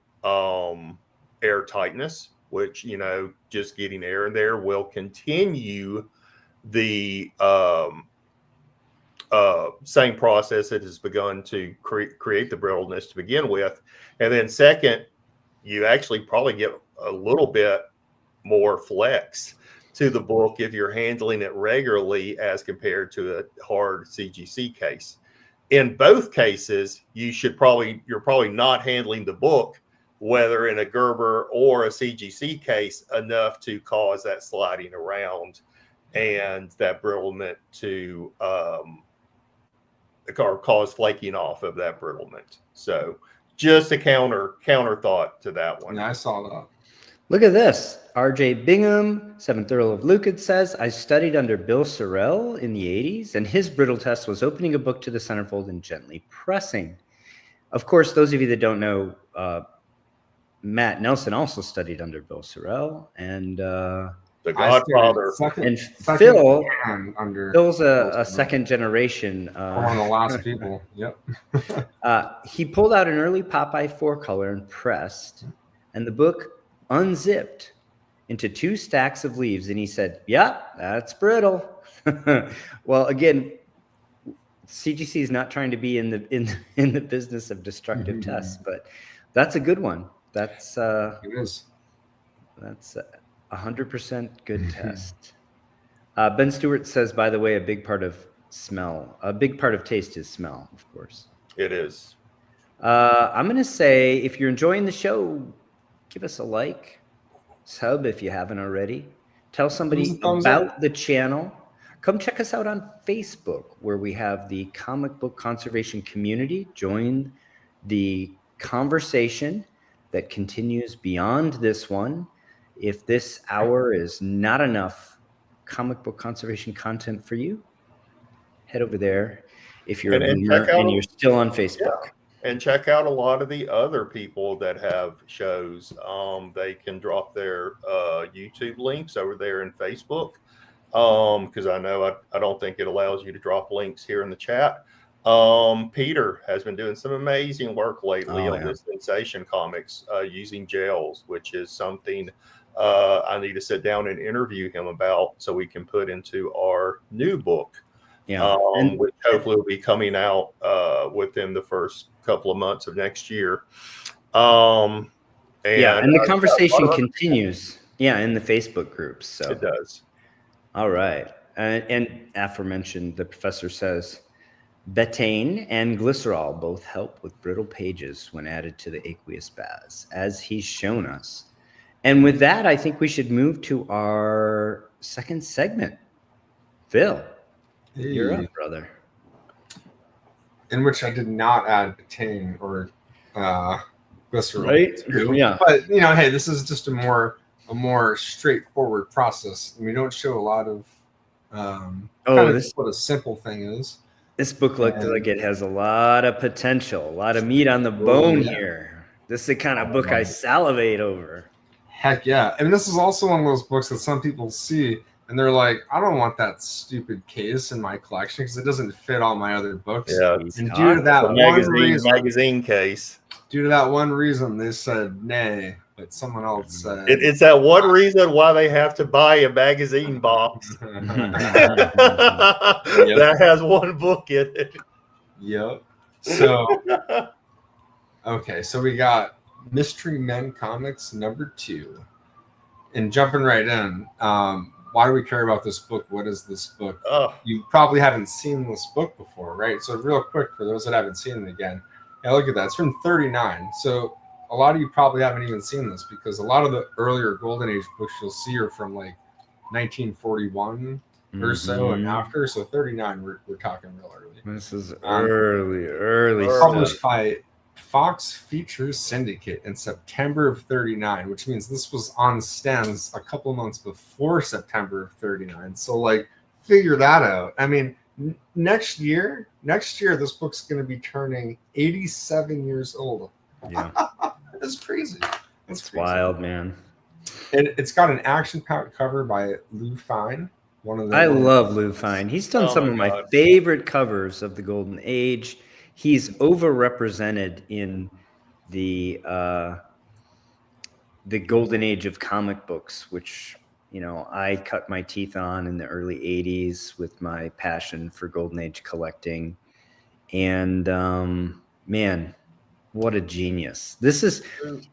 air tightness, which, just getting air in there will continue the same process that has begun to create the brittleness to begin with. And then second, you actually probably get a little bit more flex to the book if you're handling it regularly as compared to a hard CGC case. In both cases, you're probably not handling the book, whether in a Gerber or a CGC case, enough to cause that sliding around and that brittlement to cause flaking off of that brittlement. So just a counter thought to that one. Yeah, I saw that. Look at this. RJ Bingham, 7th Earl of Lucan, says, I studied under Bill Sorrell in the 80s, and his brittle test was opening a book to the centerfold and gently pressing. Of course, those of you that don't know, Matt Nelson also studied under Bill Sorrell, and The Godfather. Phil. Under Phil's a second generation. one of the last people. Yep. He pulled out an early Popeye 4-color and pressed, and the book unzipped into 2 stacks of leaves, and he said, "Yeah, that's brittle." Well, again, CGC is not trying to be in the business of destructive tests, but that's a good one. That's it is. That's 100% good test. Ben Stewart says, by the way, a big part of taste is smell, of course. It is. I'm going to say, if you're enjoying the show, give us a like, sub if you haven't already. Tell somebody about the channel. Come check us out on Facebook, where we have the comic book conservation community. Join the conversation that continues beyond this one. If this hour is not enough comic book conservation content for you, head over there. If you're a boomer and you're still on Facebook. Yeah. And check out a lot of the other people that have shows. They can drop their YouTube links over there in Facebook. Because I know I don't think it allows you to drop links here in the chat. Peter has been doing some amazing work lately on this Sensation Comics using gels, which is something I need to sit down and interview him about so we can put into our new book. Yeah, which hopefully will be coming out within the first couple of months of next year. And the conversation continues. Yeah, in the Facebook groups. So it does. All right, and aforementioned, the professor says betaine and glycerol both help with brittle pages when added to the aqueous baths, as he's shown us. And with that, I think we should move to our second segment. Phil. Hey. You're up, brother. In which I did not add betaine or glycerol. Right? Yeah. But hey, this is just a more straightforward process. And we don't show a lot of what a simple thing is. This book looks like it has a lot of potential, a lot of meat on the bone here. This is the kind of book I salivate over. Heck yeah. I mean, this is also one of those books that some people see and they're like, I don't want that stupid case in my collection because it doesn't fit all my other books. Yeah, and due to that magazine case. Due to that one reason, they said nay, but someone else said it's that one reason why they have to buy a magazine box that has one book in it. Yep. So okay, so we got Mystery Men Comics #2. And jumping right in, why do we care about this book? What is this book? You probably haven't seen this book before, right? So real quick, for those that haven't seen it again, look at that. It's from 39. So a lot of you probably haven't even seen this because a lot of the earlier Golden Age books you'll see are from like 1941 or so and after. So 39, we're talking real early. This is early Published by Fox Features Syndicate in September of 39, which means this was on stands a couple of months before September of 39. So like, figure that out. I mean, next year, this book's going to be turning 87 years old. Yeah. That's crazy. It's wild, man. And it's got an action-packed cover by Lou Fine. I love Lou Fine. He's done some of my favorite covers of the Golden Age. He's overrepresented in the Golden Age of comic books, which I cut my teeth on in the early 80s with my passion for Golden Age collecting. And man, what a genius. This is,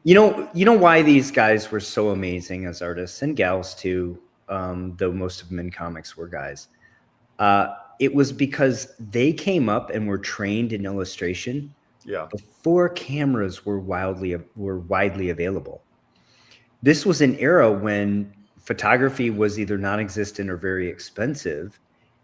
you know why these guys were so amazing as artists, and gals too, though most of them in comics were guys. It was because they came up and were trained in illustration before cameras were widely available. This was an era when photography was either non-existent or very expensive,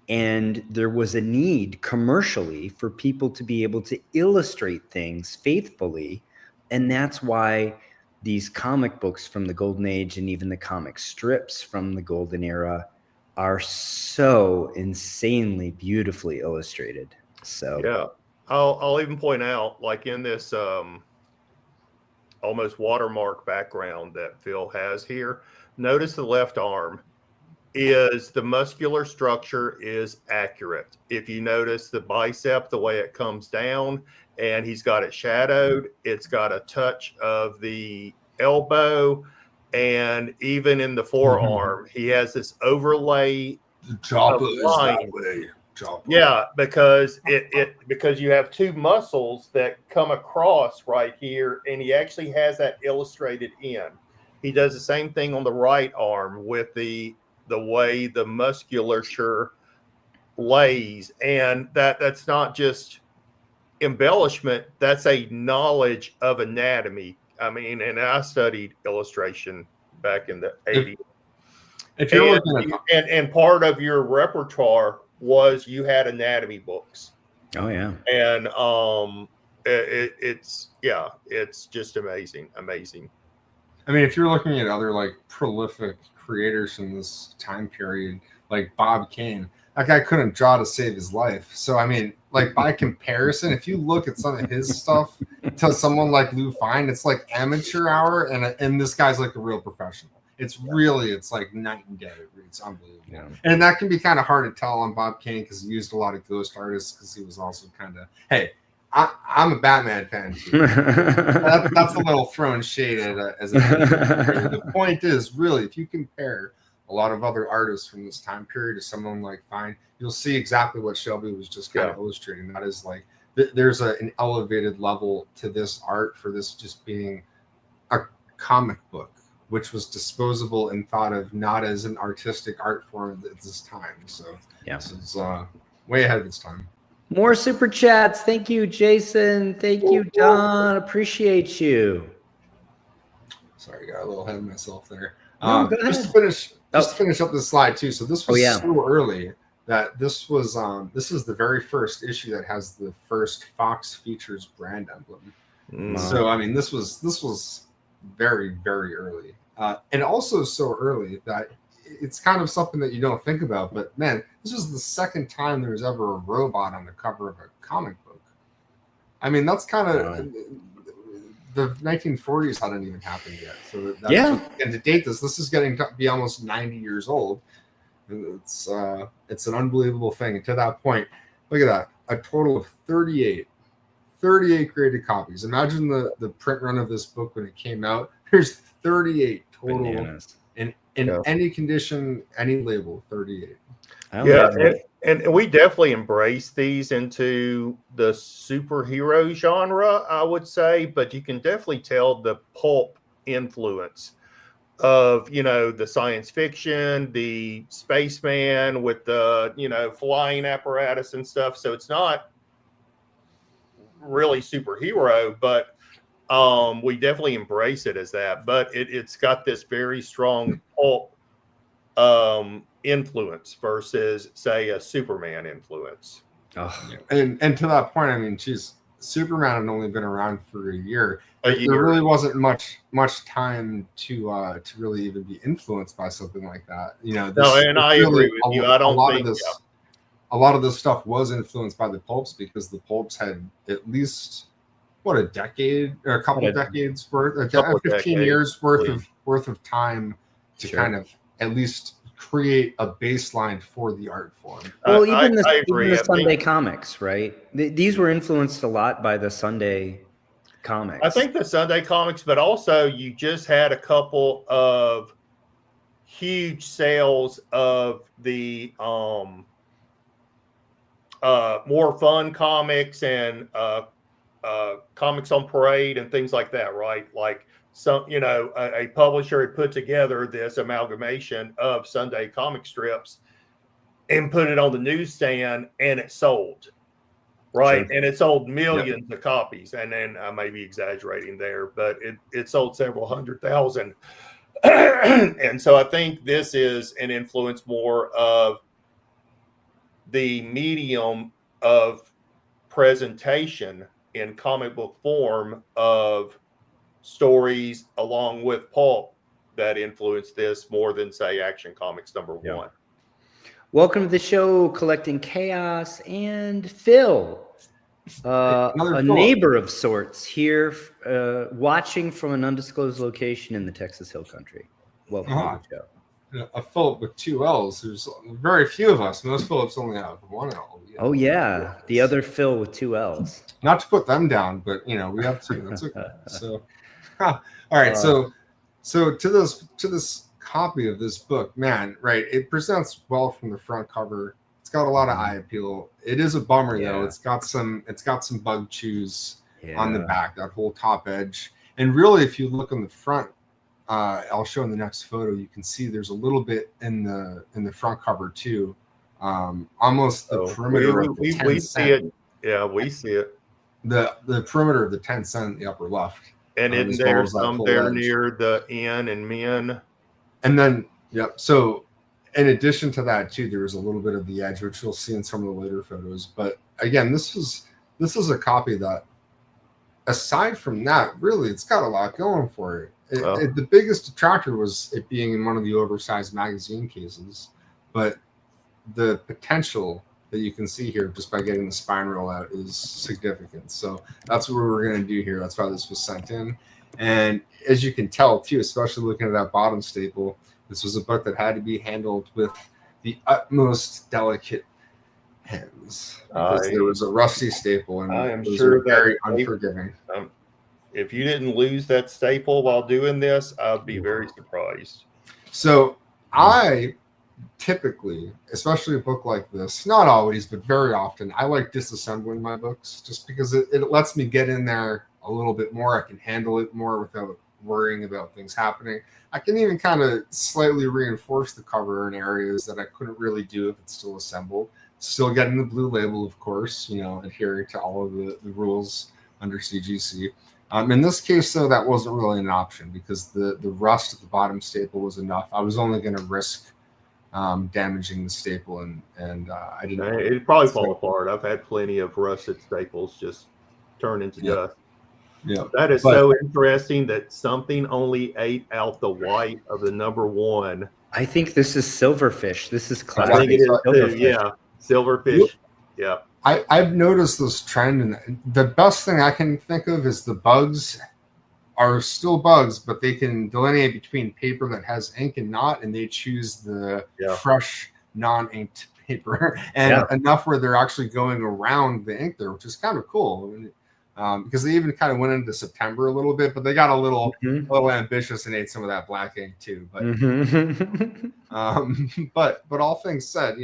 and there was a need commercially for people to be able to illustrate things faithfully. And that's why these comic books from the Golden Age and even the comic strips from the Golden Era are so insanely beautifully illustrated. So yeah, I'll even point out, like in this almost watermark background that Phil has here. Notice the left arm is the muscular structure is accurate. If you notice the bicep, the way it comes down, and he's got it shadowed, it's got a touch of the elbow, and even in the forearm, he has this overlay. The chopper of is line. that way. Chopper. Yeah, because because you have two muscles that come across right here, and he actually has that illustrated in. He does the same thing on the right arm with the way the musculature lays, and that's not just embellishment, that's a knowledge of anatomy. I mean, and I studied illustration back in the 80s. If you're looking at and part of your repertoire was you had anatomy books. Oh yeah. And it's just amazing. I mean, if you're looking at other like prolific creators from this time period, like Bob Kane, that guy couldn't draw to save his life. So I mean, like by comparison, if you look at some of his stuff to someone like Lou Fine, it's like amateur hour, and this guy's like a real professional. It's like night and day. It's unbelievable. Yeah. And that can be kind of hard to tell on Bob Kane because he used a lot of ghost artists because he was also kind of, hey, I'm a Batman fan too. That's a little throwing shade at as a The point is, really, if you compare a lot of other artists from this time period to someone like Fine, you'll see exactly what Shelby was just kind of illustrating. That is like there's an elevated level to this art for this just being a comic book, which was disposable and thought of not as an artistic art form at this time. So this is way ahead of its time. More super chats. Thank you, Jason. Thank you, Don. Appreciate you. Sorry, got a little ahead of myself there. No, go ahead. Just to finish up this slide too. So this was so early that this is the very first issue that has the first Fox Features brand emblem. So I mean, this was very, very early. And also so early that it's kind of something that you don't think about, but man, this was the second time there was ever a robot on the cover of a comic book. I mean, that's kind of the 1940s hadn't even happened yet. So and to date this is getting to be almost 90 years old. It's an unbelievable thing. And to that point, look at that, a total of 38 created copies. Imagine the print run of this book when it came out. There's 38 total. Bananas. In any condition, any label, 38. And we definitely embrace these into the superhero genre, I would say, but you can definitely tell the pulp influence of, the science fiction, the spaceman with the, flying apparatus and stuff. So it's not really superhero, but we definitely embrace it as that, but it's got this very strong pulp influence versus, say, a Superman influence. And to that point, I mean, Superman had only been around for a year. There really wasn't much time to really even be influenced by something like that. I agree with you. I don't think a lot of this stuff was influenced by the pulps because the pulps had at least a decade or a couple of decades worth, 15 years worth of time to kind of at least create a baseline for the art form. Well, even the Sunday comics, right? These were influenced a lot by the Sunday comics. I think the Sunday comics, but also you just had a couple of huge sales of the more fun comics and comics on parade and things like that, right? Like a publisher had put together this amalgamation of Sunday comic strips and put it on the newsstand, and it sold, right? Sure. And it sold millions of copies. And then I may be exaggerating there, but it sold several 100,000. And so I think this is an influence more of the medium of presentation in comic book form of stories along with pulp that influenced this more than, say, Action Comics #1. Welcome to the show, Collecting Chaos, and Phil. Another a Phillip. neighbor of sorts here, watching from an undisclosed location in the Texas Hill Country. Welcome to the show. A Phillip with 2 L's. There's very few of us. Most Phillips only have 1 L. Oh yeah, the other Phil with 2 L's. Not to put them down, but we have 2. That's okay. So, all right. So to this copy of this book, man, right? It presents well from the front cover. It's got a lot of eye appeal. It is a bummer though. It's got some bug chews on the back, that whole top edge. And really, if you look on the front, I'll show in the next photo. You can see there's a little bit in the front cover too. Almost the perimeter of the 10 we cent. see it. Yeah, we see it. The perimeter of the 10 cent in the upper left. And as isn't well there as that some full there edge. near the N and men? And then, so in addition to that too, there was a little bit of the edge, which you'll see in some of the later photos. But again, this is a copy that, aside from that, really, it's got a lot going for it. The biggest detractor was it being in one of the oversized magazine cases, but the potential that you can see here just by getting the spine roll out is significant. So that's what we're going to do here. That's why this was sent in. And as you can tell too, especially looking at that bottom staple, this was a book that had to be handled with the utmost delicate hands because there was a rusty staple and I am those sure are very that unforgiving. If you didn't lose that staple while doing this, I'd be very surprised. So I typically, especially a book like this, not always, but very often, I like disassembling my books just because it lets me get in there a little bit more. I can handle it more without worrying about things happening. I can even kind of slightly reinforce the cover in areas that I couldn't really do if it's still assembled. Still getting the blue label, of course, adhering to all of the rules under CGC. In this case, though, that wasn't really an option because the rust at the bottom staple was enough. I was only going to risk damaging the staple, and I didn't. It'd probably fall apart. I've had plenty of rusted staples just turn into dust. Yeah, that is so interesting that something only ate out the white of the number 1. I think this is silverfish. This is classic. I think it is silverfish. too. Yeah, silverfish. Yeah. I've noticed this trend, and the best thing I can think of is the bugs are still bugs, but they can delineate between paper that has ink and not, and they choose the fresh, non-inked paper, and enough where they're actually going around the ink there, which is kind of cool. Because they even kind of went into September a little bit, but they got a little ambitious and ate some of that black ink too. But but all things said,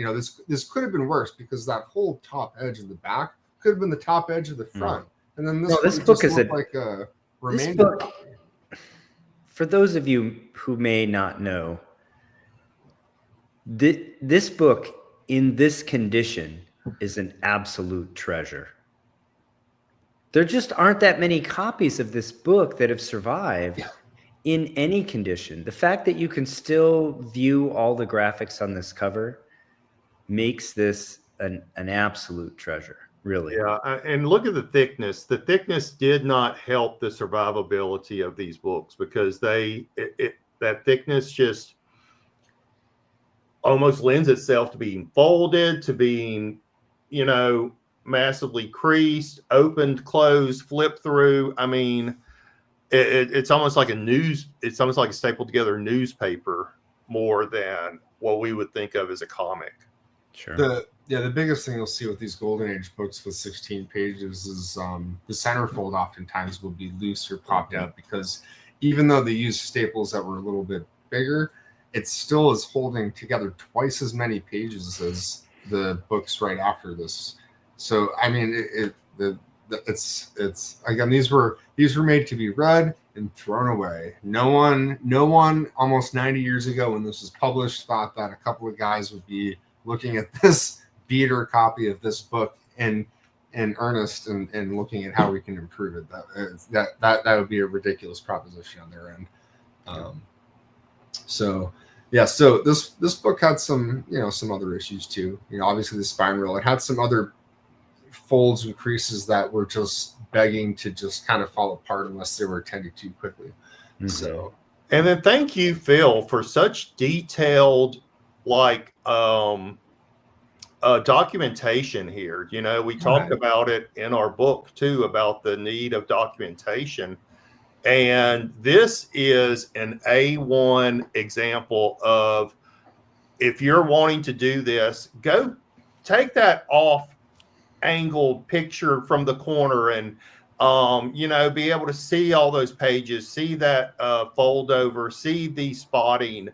this could have been worse because that whole top edge of the back could have been the top edge of the front, and then this book is like a remainder. For those of you who may not know, this book in this condition is an absolute treasure. There just aren't that many copies of this book that have survived in any condition. The fact that you can still view all the graphics on this cover makes this an absolute treasure, really. Yeah, and look at the thickness. The thickness did not help the survivability of these books because that thickness just almost lends itself to being folded, to being, massively creased, opened, closed, flipped through. I mean, it's almost like it's almost like a stapled together newspaper more than what we would think of as a comic. Sure. The biggest thing you'll see with these Golden Age books with 16 pages is the centerfold oftentimes will be loose or popped out because even though they use staples that were a little bit bigger, it still is holding together twice as many pages as the books right after this. So I mean, it's again, these were made to be read and thrown away. No one almost 90 years ago when this was published thought that a couple of guys would be looking at this beater copy of this book in earnest and looking at how we can improve it. That would be a ridiculous proposition on their end. So this book had some other issues too. Obviously the spine roll. It had some other folds and creases that were just begging to just kind of fall apart unless they were attended to quickly. Mm-hmm. So, and then thank you, Phil, for such detailed documentation here. You know, we talked about it in our book too, about the need of documentation. And this is an A1 example of, if you're wanting to do this, go take that off angled picture from the corner and, you know, be able to see all those pages, see that fold over, see the spotting,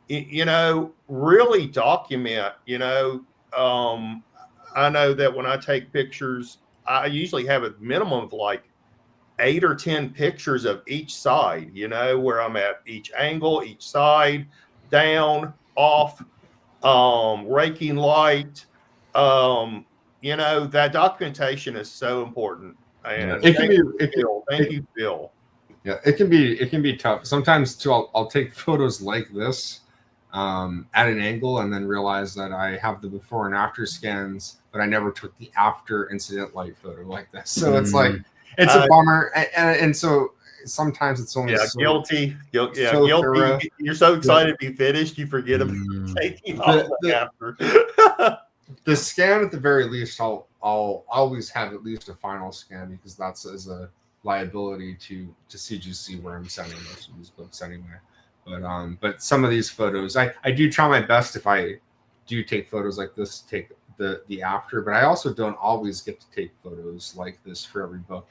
you know, really document, you know. I know that when I take pictures, I usually have a minimum of like 8 or 10 pictures of each side, you know, where I'm at each angle, each side, down, off, raking light. You know, that documentation is so important. And It can be, thank you, Phil. Yeah, it can be tough. Sometimes too, I'll take photos like this at an angle and then realize that I have the before and after scans, but I never took the after incident light photo like this. So it's like, it's a bummer. And so sometimes it's only guilty. So guilty. You're so excited to be finished, you forget about taking off after. The scan at the very least, I'll always have at least a final scan, because that's as a liability to CGC, where I'm sending most of these books anyway. But some of these photos, I do try my best, if I do take photos like this, to take the after, but I also don't always get to take photos like this for every book.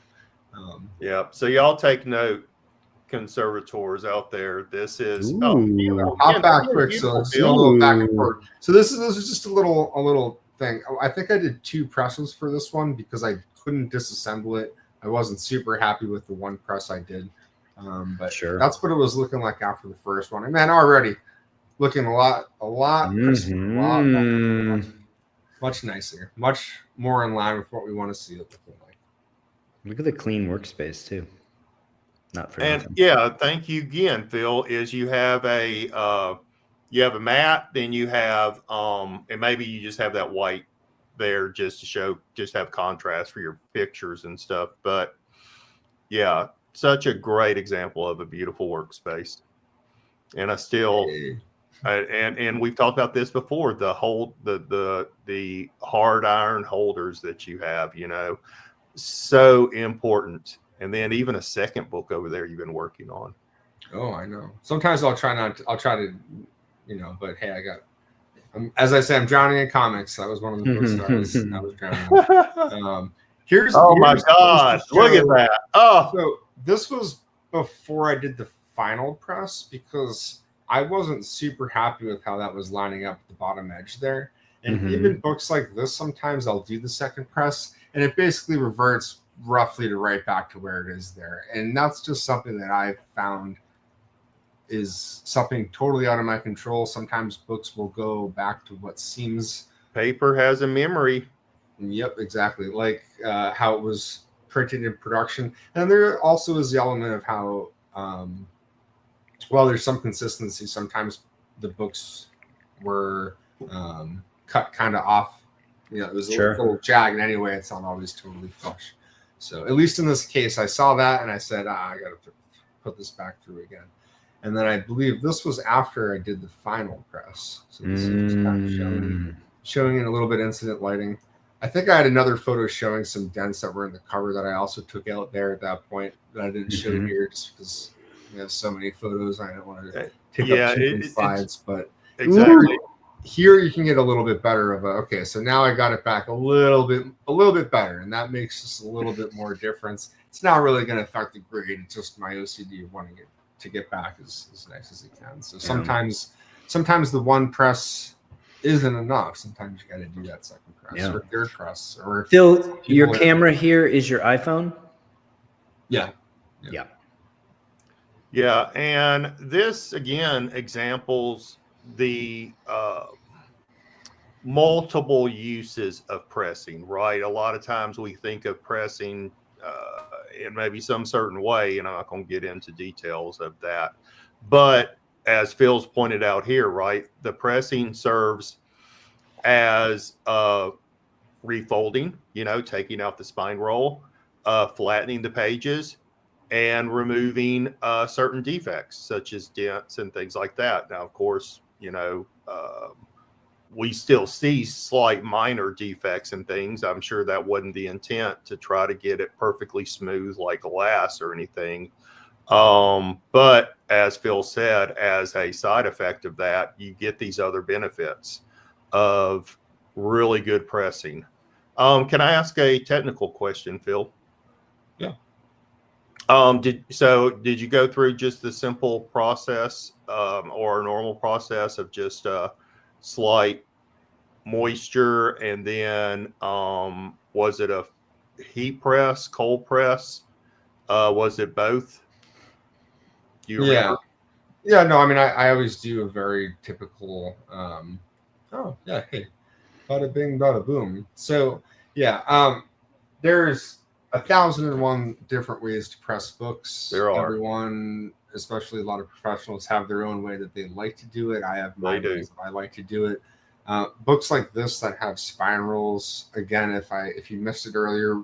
Yeah. So y'all take note, conservators out there. This is hop back quick. So let's do a little back and forth. So this is just a little thing. I think I did 2 presses for this one because I couldn't disassemble it. I wasn't super happy with the one press I did. But sure, that's what it was looking like after the first one. And man, already looking a lot crisper, a lot better, much nicer, much more in line with what we want to see it looking like. Look at the clean workspace too. Not for and nothing. Yeah, thank you again, Phil. Is you have a mat, then you have and maybe you just have that white there just to have contrast for your pictures and stuff. But yeah, such a great example of a beautiful workspace. And I still and we've talked about this before, the hard iron holders that you have, you know, so important. And then even a second book over there you've been working on. Oh, I know. Sometimes I'll try to, you know, but hey, as I say, I'm drowning in comics. That was one of the books that I was drowning in. Here's my God, look at that. Oh, so this was before I did the final press, because I wasn't super happy with how that was lining up at the bottom edge there. And even books like this, sometimes I'll do the second press and it basically reverts roughly to right back to where it is there. And that's just something that I've found is something totally out of my control. Sometimes books will go back to what seems... Paper has a memory. Yep, exactly. Like how it was printed in production. And there also is the element of how, well, there's some consistency. Sometimes the books were cut kind of off. You know, it was a little jagged anyway. It's not always totally flush. So at least in this case, I saw that and I said, I got to put this back through again. And then I believe this was after I did the final press. So this is kind of showing in a little bit incident lighting. I think I had another photo showing some dents that were in the cover that I also took out there at that point that I didn't show here just because we have so many photos. I don't want to take up too many slides, but exactly. Here you can get a little bit better of okay, so now I got it back a little bit better, and that makes just a little bit more difference. It's not really going to affect the grade. It's just my OCD of wanting it to get back as nice as it can. So sometimes the one press isn't enough. Sometimes you got to do that second press or third press. Or Phil, your camera here is your iPhone? Yeah. And this again examples the multiple uses of pressing, right? A lot of times we think of pressing in maybe some certain way, and I'm not going to get into details of that. But as Phil's pointed out here, right, the pressing serves as refolding, you know, taking out the spine roll, flattening the pages, and removing certain defects such as dents and things like that. Now, of course, you know, we still see slight minor defects and things. I'm sure that wasn't the intent to try to get it perfectly smooth like glass or anything. But as Phil said, as a side effect of that, you get these other benefits of really good pressing. Can I ask a technical question, Phil? Yeah. Did you go through just the simple process or a normal process of just slight moisture, and then was it a heat press, cold press? Was it both? Do you remember? Yeah, no, I mean, I always do a very typical, oh, yeah, hey, bada bing, bada boom. So, yeah, there's 1,001 different ways to press books. There are. Everyone, especially a lot of professionals, have their own way that they like to do it. I have my ways that I like to do it. Books like this that have spirals, again, if you missed it earlier,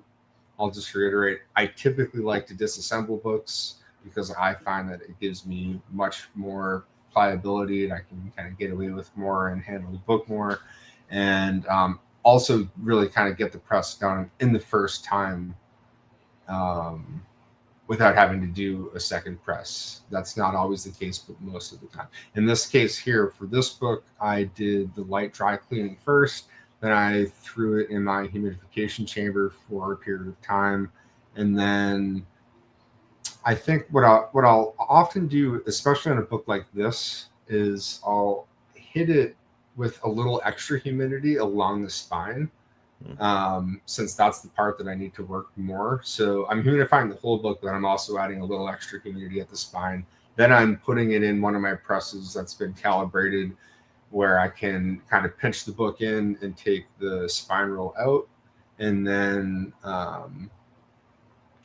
I'll just reiterate, I typically like to disassemble books because I find that it gives me much more pliability and I can kind of get away with more and handle the book more. And also really kind of get the press done in the first time without having to do a second press. That's not always the case, but most of the time. In this case here, for this book, I did the light dry cleaning first. Then I threw it in my humidification chamber for a period of time. And then I think what I'll often do, especially on a book like this, is I'll hit it with a little extra humidity along the spine, since that's the part that I need to work more. So I'm humidifying the whole book, but I'm also adding a little extra humidity at the spine. Then I'm putting it in one of my presses that's been calibrated where I can kind of pinch the book in and take the spine roll out. And then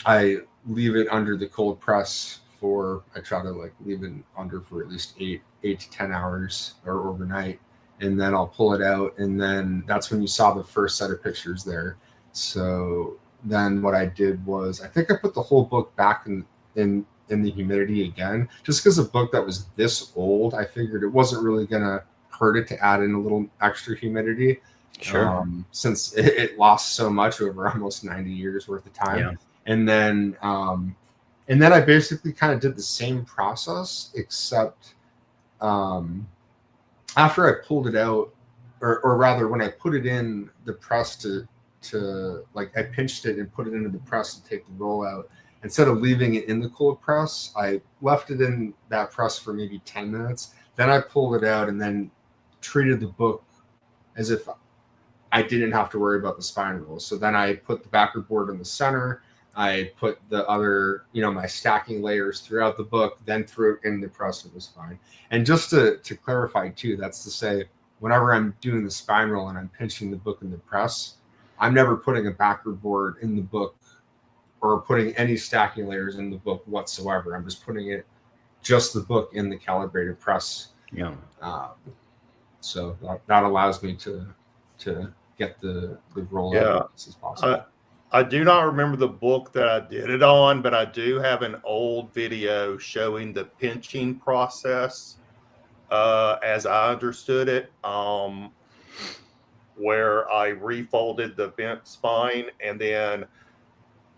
I leave it under the cold press I try to like leave it under for at least 8 to 10 hours or overnight. And then I'll pull it out. And then that's when you saw the first set of pictures there. So then what I did was, I think I put the whole book back in the humidity again, just because a book that was this old, I figured it wasn't really going to hurt it to add in a little extra humidity. Sure. Since it lost so much over almost 90 years worth of time. Yeah. And then I basically kind of did the same process, except after I pulled it out, or rather when I put it in the press to like, I pinched it and put it into the press to take the roll out. Instead of leaving it in the cold press, I left it in that press for maybe 10 minutes. Then I pulled it out and then treated the book as if I didn't have to worry about the spine rolls. So then I put the backer board in the center. I put the other, my stacking layers throughout the book, then threw it in the press. It was fine. And just to clarify too, that's to say, whenever I'm doing the spine roll and I'm pinching the book in the press, I'm never putting a backer board in the book or putting any stacking layers in the book whatsoever. I'm just putting just the book in the calibrated press. Yeah. So that allows me to get the roll out as possible. I do not remember the book that I did it on, but I do have an old video showing the pinching process as I understood it, where I refolded the bent spine and then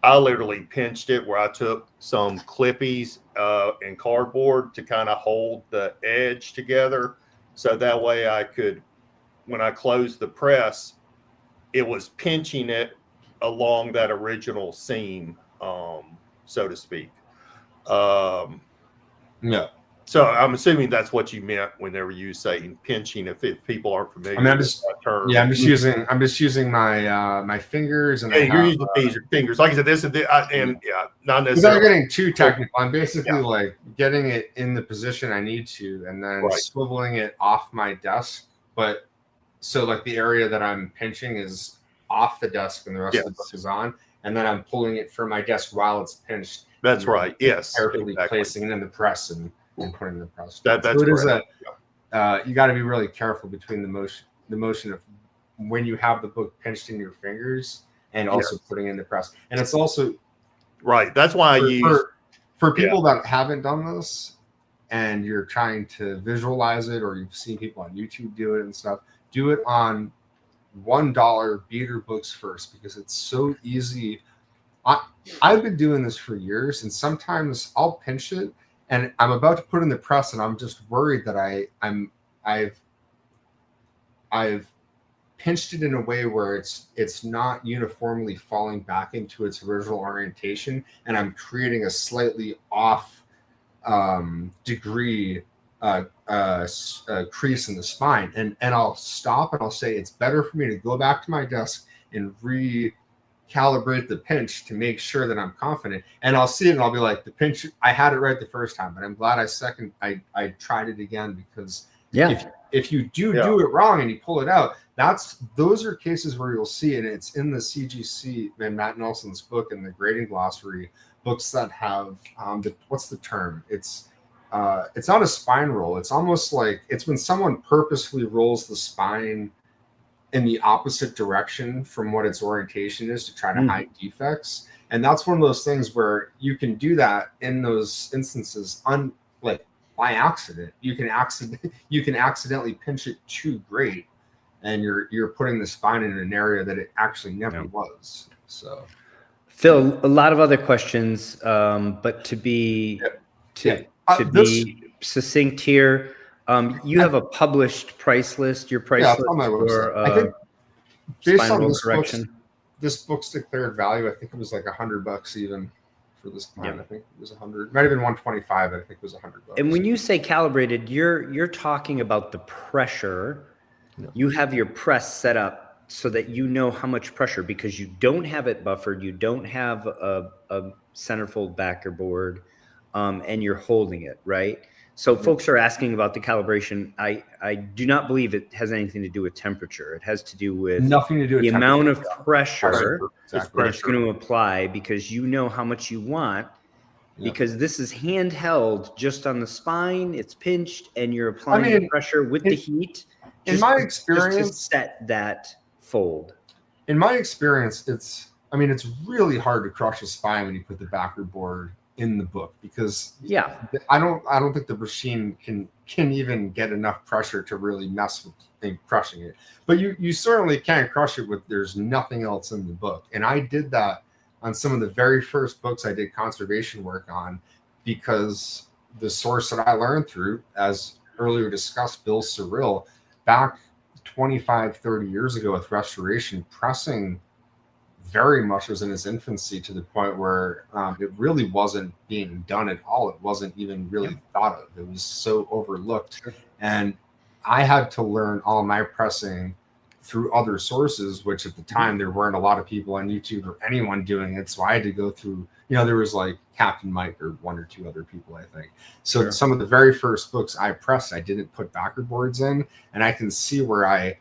I literally pinched it where I took some clippies and cardboard to kind of hold the edge together. So that way I could, when I closed the press, it was pinching it along that original seam, so to speak. Yeah. So I'm assuming that's what you meant whenever you say pinching. If people aren't familiar with that term, I'm just using my fingers and you're using fingers. Like I said, not necessarily. Without getting too technical, I'm basically like getting it in the position I need to, and then swiveling it off my desk. But so like the area that I'm pinching is off the desk and the rest of the book is on, and then I'm pulling it from my desk while it's pinched. That's right. Yes. Carefully placing it in the press and putting it in the press. That's so it is you got to be really careful between the motion of when you have the book pinched in your fingers and also putting it in the press. And it's also right. That's why for people that haven't done this and you're trying to visualize it, or you've seen people on YouTube do it and stuff, do it on $1 beater books first, because it's so easy. I've been doing this for years, and sometimes I'll pinch it and I'm about to put in the press, and I'm just worried that I've pinched it in a way where it's not uniformly falling back into its original orientation, and I'm creating a slightly off degree crease in the spine, and I'll stop and I'll say it's better for me to go back to my desk and recalibrate the pinch to make sure that I'm confident. And I'll see it and I'll be like, the pinch, I had it right the first time, but I'm glad I tried it again, because if you do it wrong and you pull it out, those are cases where you'll see, and it's in the CGC and Matt Nelson's book and the grading glossary, books that have what's the term? It's not a spine roll. It's almost like it's when someone purposefully rolls the spine in the opposite direction from what its orientation is to try to hide defects. And that's one of those things where you can do that in those instances by accident. You can accidentally pinch it too great, and you're putting the spine in an area that it actually never was. So, Phil, a lot of other questions, but to be succinct here, you have a published price list. Your price list on my website. I think based on this book's declared value, I think it was like $100 even for this client. I think it was 100. Might have been 125, but I think it was $100. And when you say calibrated, you're talking about the pressure. No. You have your press set up so that you know how much pressure, because you don't have it buffered, you don't have a centerfold backer board, and you're holding it, right? So folks are asking about the calibration. I do not believe it has anything to do with temperature. It has to do with nothing to do with the amount of pressure that it's going to apply, because you know how much you want, because this is handheld just on the spine. It's pinched, and you're applying the pressure with the heat. In my experience, just to set that fold. In my experience, it's really hard to crush a spine when you put the backer board in the book, because I don't think the machine can even get enough pressure to really mess with crushing it. But you certainly can crush it with there's nothing else in the book. And I did that on some of the very first books I did conservation work on, because the source that I learned through, as earlier discussed, Bill Cyril, back 25, 30 years ago with restoration, pressing very much was in its infancy, to the point where it really wasn't being done at all. It wasn't even really thought of. It was so overlooked. Sure. And I had to learn all my pressing through other sources, which at the time there weren't a lot of people on YouTube or anyone doing it. So I had to go through, there was like Captain Mike or one or two other people, I think. So some of the very first books I pressed, I didn't put backer boards in, and I can see where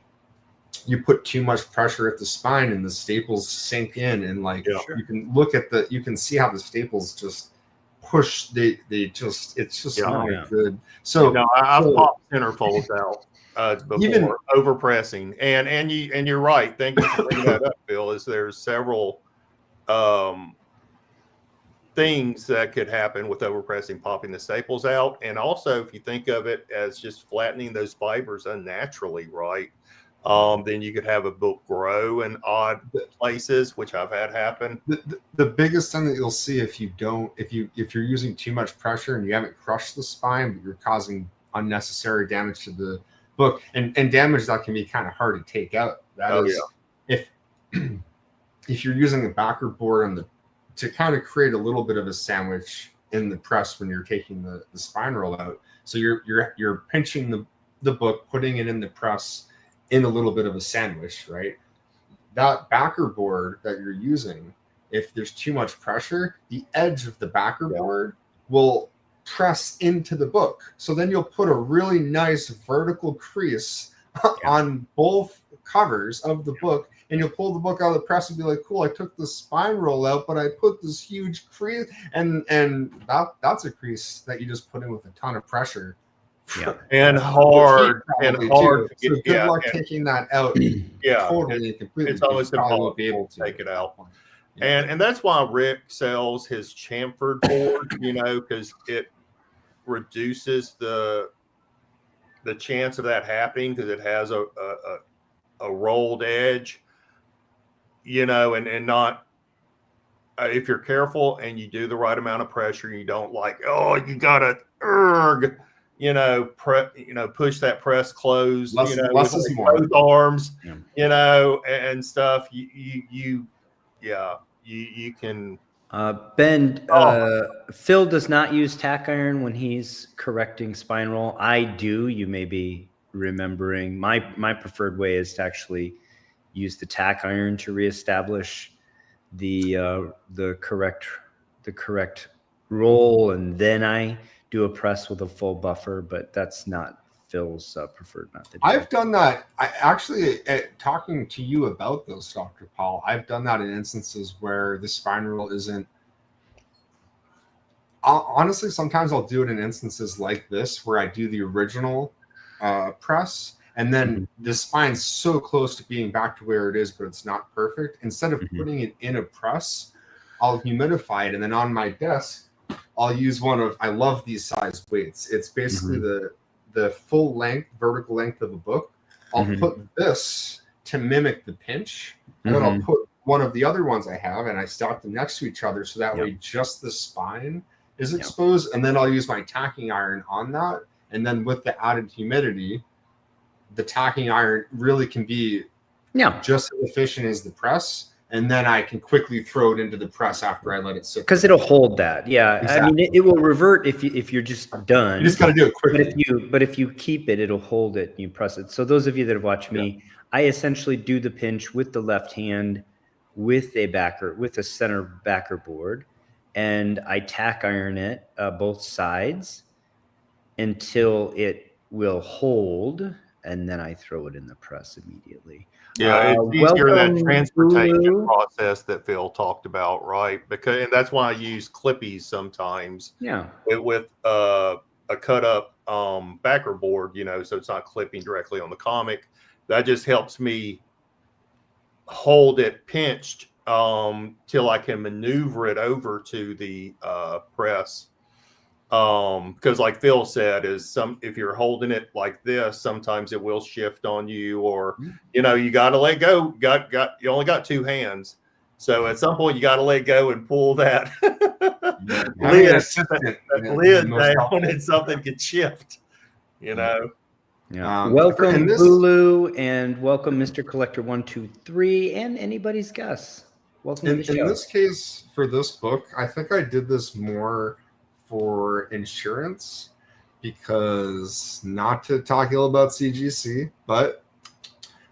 you put too much pressure at the spine and the staples sink in, and you can look at you can see how the staples just push. It's just not good. So I've popped centerfolds out before, even overpressing, and you're right. Thank you for bringing that up, Phil. There's several things that could happen with overpressing, popping the staples out, and also if you think of it as just flattening those fibers unnaturally, right? Then you could have a book grow in odd places, which I've had happen. The biggest thing that you'll see if you're using too much pressure and you haven't crushed the spine, but you're causing unnecessary damage to the book, and damage that can be kind of hard to take out. If you're using a backer board to kind of create a little bit of a sandwich in the press when you're taking the spine roll out, so you're pinching the book, putting it in the press in a little bit of a sandwich, right? That backer board that you're using, if there's too much pressure, the edge of the backer board will press into the book. So then you'll put a really nice vertical crease on both covers of the book, and you'll pull the book out of the press and be like, cool, I took the spine roll out, but I put this huge crease, and that's a crease that you just put in with a ton of pressure. And hard to get. So good luck taking that out. Totally and completely. It's always impossible to be able to take it out. And that's why Rick sells his chamfered board, because it reduces the the chance of that happening because it has a rolled edge, you know, and not if you're careful and you do the right amount of pressure, you don't like, oh, you gotta push that press close, Less, you know, less with is like more. both arms, Yeah. you know, and stuff. You can. Ben, Phil does not use tack iron when he's correcting spine roll. I do. You may be remembering my preferred way is to actually use the tack iron to reestablish the correct roll, and then I do a press with a full buffer. But that's not Phil's preferred method. I've done that. I actually, talking to you about those, Dr. Paul, I've done that in instances where the spine roll isn't. Honestly, sometimes I'll do it in instances like this where I do the original press, and then the spine's so close to being back to where it is, but it's not perfect. Instead of putting it in a press, I'll humidify it, and then on my desk, I'll use one of, I love these size weights. It's basically the full length, vertical length of a book. I'll put this to mimic the pinch, and then I'll put one of the other ones I have, and I stack them next to each other, so that way just the spine is exposed, and then I'll use my tacking iron on that, and then with the added humidity, the tacking iron really can be just as efficient as the press, and then I can quickly throw it into the press after I let it sit. Because it'll hold that. Yeah. Exactly. I mean, it will revert if you're just done. You just got to do it quickly. But if you keep it, it'll hold it and you press it. So those of you that have watched me, I essentially do the pinch with the left hand with a center backer board, and I tack iron it both sides until it will hold, and then I throw it in the press immediately. Yeah, it's easier in that transportation process that Phil talked about, right? And that's why I use clippies sometimes. Yeah, with a cut up backer board, you know, so it's not clipping directly on the comic. That just helps me hold it pinched till I can maneuver it over to the press. Because like Phil said, if you're holding it like this, sometimes it will shift on you, or you know, you got to let go. You only got two hands, so at some point you got to let go and pull that lid down, and something could shift. You know. Yeah. Welcome, Bulu, and welcome, Mr. Collector 123, and anybody's guess. Welcome to the show. In this case, for this book, I think I did this more for insurance, because not to talk ill about CGC, but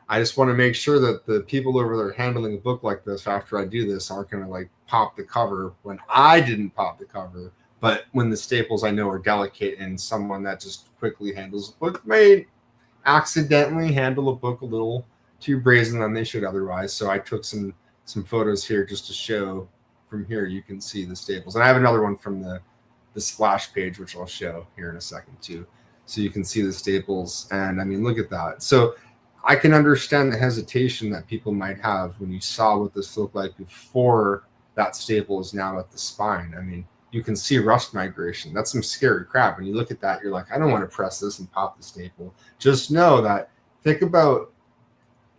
I just want to make sure that the people over there handling a book like this after I do this aren't going to like pop the cover when I didn't pop the cover, but when the staples I know are delicate, and someone that just quickly handles a book may accidentally handle a book a little too brazen than they should otherwise. So I took some photos here just to show. From here you can see the staples, and I have another one from the splash page, which I'll show here in a second too, so you can see the staples. And I mean, look at that. So I can understand the hesitation that people might have when you saw what this looked like before that staple is now at the spine. I mean, you can see rust migration. That's some scary crap. When you look at that, you're like, I don't want to press this and pop the staple. Just know that, think about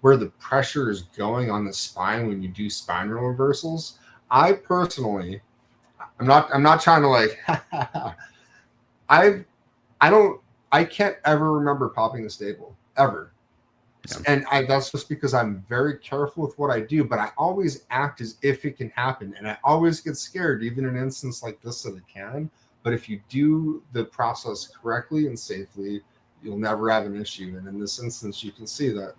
where the pressure is going on the spine when you do spine roll reversals. I personally, I'm not trying to like, I can't ever remember popping the staple ever. Yeah. And that's just because I'm very careful with what I do, but I always act as if it can happen. And I always get scared, even in an instance like this, that it can. But if you do the process correctly and safely, you'll never have an issue. And in this instance, you can see that,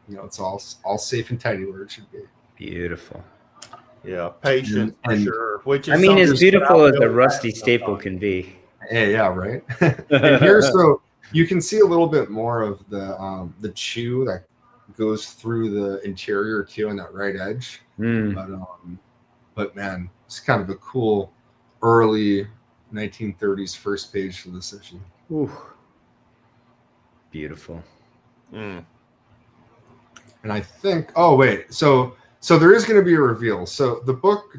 it's all safe and tidy where it should be. Beautiful. Yeah, patient for sure. Which is, I mean, as beautiful as a rusty staple can be. Yeah, right. And here, so you can see a little bit more of the chew that goes through the interior too on that right edge. But man, it's kind of a cool early 1930s first page for this issue. Ooh. Beautiful. And I think, so there is going to be a reveal. So the book,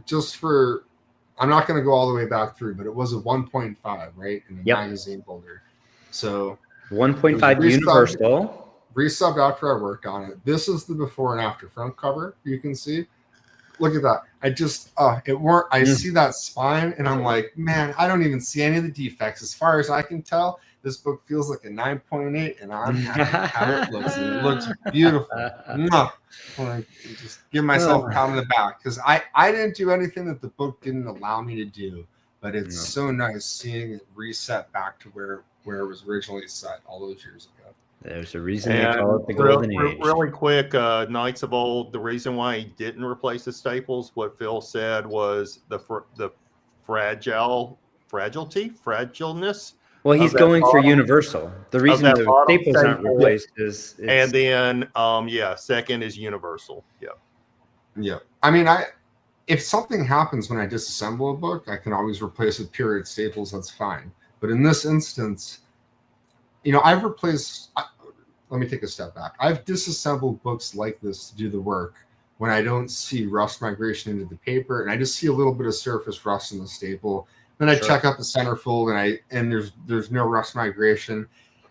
I'm not going to go all the way back through, but it was a 1.5, right? In the magazine holder. So 1.5 universal. Resubbed after I worked on it. This is the before and after front cover. You can see. Look at that. I just it weren't. I see that spine, and I'm like, man, I don't even see any of the defects. As far as I can tell, this book feels like a 9.8, and I'm happy how it looks. And it looks beautiful. Mwah. I want to just give myself a pat on the back because I didn't do anything that the book didn't allow me to do. But it's so nice seeing it reset back to where it was originally set all those years ago. There's a reason they call it the golden age. Really quick, Knights of Old, the reason why he didn't replace the staples, what Phil said was the fragileness. Well, he's going for universal. The reason the staples aren't replaced is... And then, second is universal. Yeah. I mean, if something happens when I disassemble a book, I can always replace with period staples. That's fine. But in this instance, I've replaced... Let me take a step back. I've disassembled books like this to do the work when I don't see rust migration into the paper, and I just see a little bit of surface rust in the staple. Then I check out the centerfold, and there's no rust migration.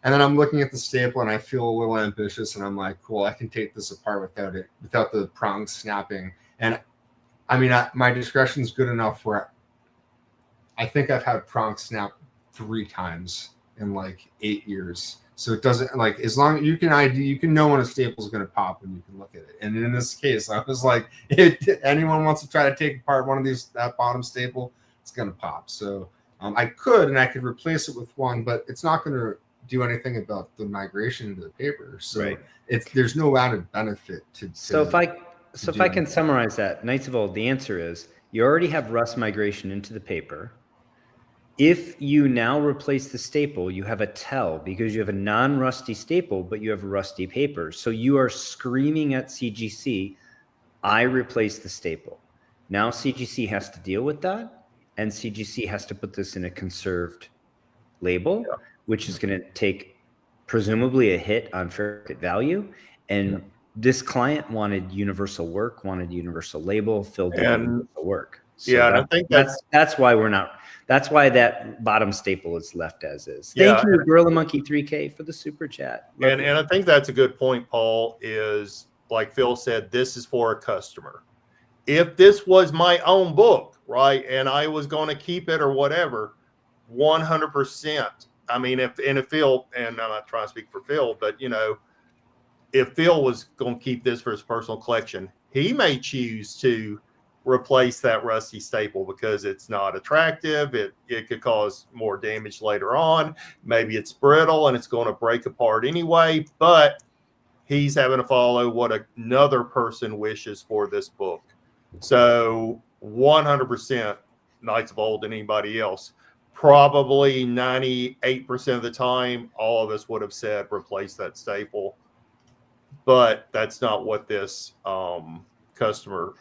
And then I'm looking at the staple, and I feel a little ambitious, and I'm like, cool, I can take this apart without the prongs snapping. And I mean, my discretion is good enough where I think I've had prongs snap 3 times in like 8 years. So it doesn't as long as you can know when a staple is going to pop when you can look at it. And in this case, I was like, if anyone wants to try to take apart one of that bottom staple, it's going to pop. So I could replace it with one, but it's not going to do anything about the migration into the paper. So there's no added benefit to. So if I can summarize that, Knights of Old, the answer is you already have rust migration into the paper. If you now replace the staple, you have a tell because you have a non-rusty staple, but you have rusty paper. So you are screaming at CGC, I replaced the staple. Now CGC has to deal with that, and CGC has to put this in a conserved label, which is going to take presumably a hit on fair market value. And this client wanted universal work, wanted universal label, filled in universal work. So and I think that's why we're not. That's why that bottom staple is left as is. Thank you, Gorilla Monkey 3K, for the super chat. And I think that's a good point, Paul, is like Phil said, this is for a customer. If this was my own book, right, and I was going to keep it or whatever, 100%. I mean, if Phil, and I'm not trying to speak for Phil, but, if Phil was going to keep this for his personal collection, he may choose to replace that rusty staple because it's not attractive. It could cause more damage later on. Maybe it's brittle and it's going to break apart anyway, but he's having to follow what another person wishes for this book. So 100% Knights of Old and anybody else, probably 98% of the time, all of us would have said replace that staple, but that's not what this customer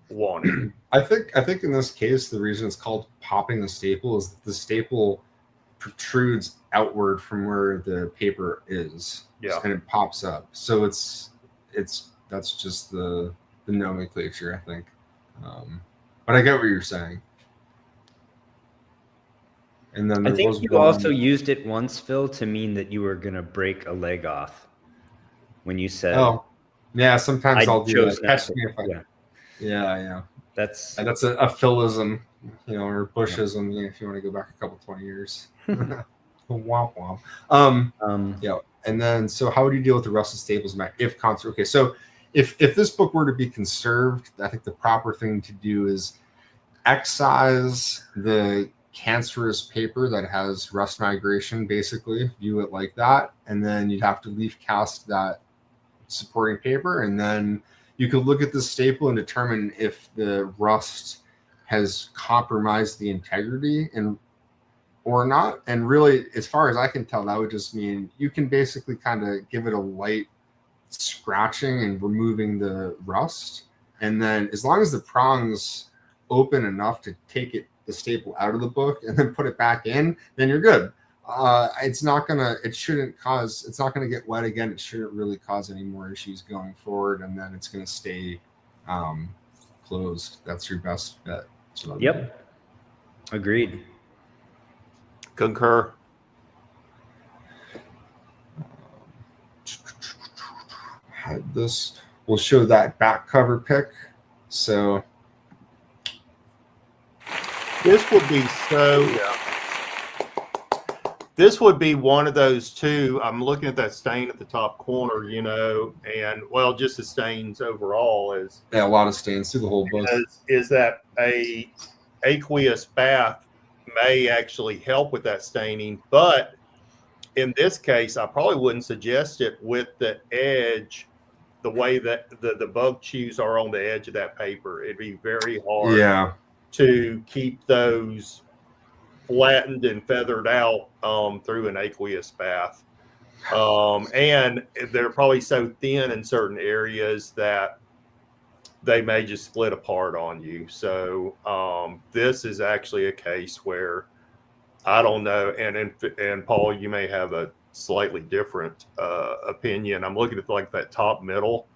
wanted. I think in this case, the reason it's called popping the staple is that the staple protrudes outward from where the paper is, and it pops up. So that's just the nomenclature, I think. But I get what you're saying. And then I think you also used it once, Phil, to mean that you were going to break a leg off when you said, "Oh, yeah." Sometimes I'll do that. Catch me if I. Yeah. That's a Philism, or Bushism, if you want to go back a couple 20 years. Womp womp. And then, so how would you deal with the rusted staples if conserved? Okay, so if this book were to be conserved, I think the proper thing to do is excise the cancerous paper that has rust migration, basically view it like that, and then you'd have to leaf cast that supporting paper, and then you could look at the staple and determine if the rust has compromised the integrity or not. And really, as far as I can tell, that would just mean you can basically kind of give it a light scratching and removing the rust. And then as long as the prongs open enough to take the staple out of the book and then put it back in, then you're good. It's not gonna get wet again. It shouldn't really cause any more issues going forward, and then it's gonna stay closed. That's your best bet. Yep. Agreed. Concur. had this. We'll show that back cover pick. So This would be This would be one of those two. I'm looking at that stain at the top corner, and well, just the stains overall a lot of stains through the whole book. is that a aqueous bath may actually help with that staining, but in this case, I probably wouldn't suggest it with the edge, the way that the bug chews are on the edge of that paper. It'd be very hard to keep those flattened and feathered out through an aqueous bath. And they're probably so thin in certain areas that they may just split apart on you. So this is actually a case where I don't know. And Paul, you may have a slightly different opinion. I'm looking at like that top middle,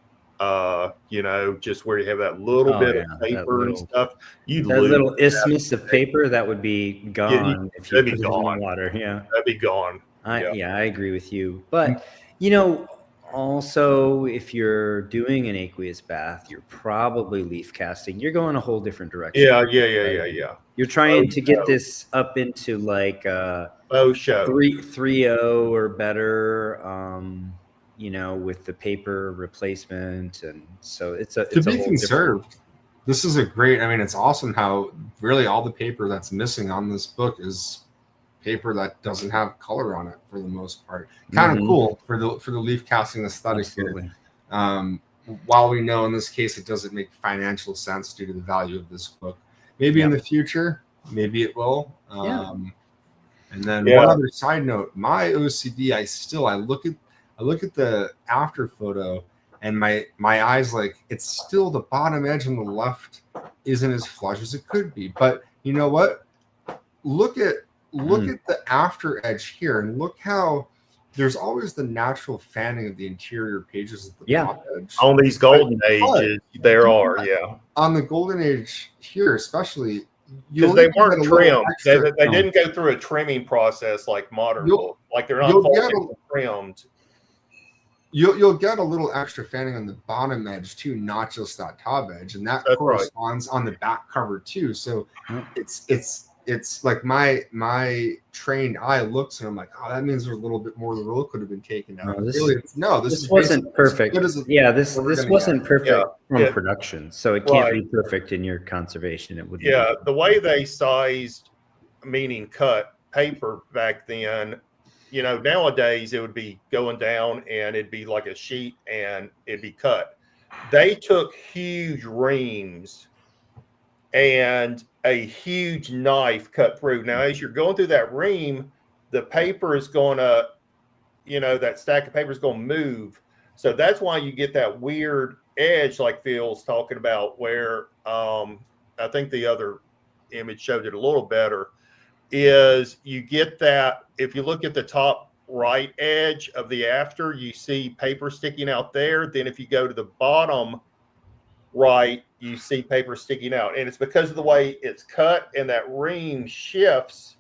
just where you have that little bit of paper and stuff. That little isthmus of paper that would be gone if you put it in water. Yeah, that'd be gone. I agree with you. But also, if you're doing an aqueous bath, you're probably leaf casting. You're going a whole different direction. Yeah. You're trying to get this up into like 3.0 or better. With the paper replacement, and so it's to be conserved. This is a great. I mean, it's awesome how really all the paper that's missing on this book is paper that doesn't have color on it for the most part. Kind of cool for the leaf casting aesthetic here. While we know in this case it doesn't make financial sense due to the value of this book, maybe in the future, maybe it will. And then one other side note: my OCD, I look at the after photo, and my eyes it's still the bottom edge on the left isn't as flush as it could be. But you know what? Look at the after edge here, and look how there's always the natural fanning of the interior pages at the top edge. On these golden ages, there are, on the golden age here, especially. Because they weren't trimmed. They didn't go through a trimming process like modern books. Like they're not trimmed. You'll get a little extra fanning on the bottom edge too, not just that top edge, and that corresponds on the back cover too. So it's like my trained eye looks and I'm like, oh, that means there's a little bit more of the roll could have been taken out. This wasn't perfect. This wasn't perfect from production, so it can't be perfect in your conservation. It would. The way they sized, meaning cut paper back then. Nowadays it would be going down and it'd be like a sheet and it'd be cut. They took huge reams and a huge knife cut through. Now, as you're going through that ream, the paper is going to, that stack of paper is going to move. So that's why you get that weird edge like Phil's talking about, where I think the other image showed it a little better, is you get that if you look at the top right edge of the after, you see paper sticking out there. Then if you go to the bottom right, you see paper sticking out. And it's because of the way it's cut and that ream shifts.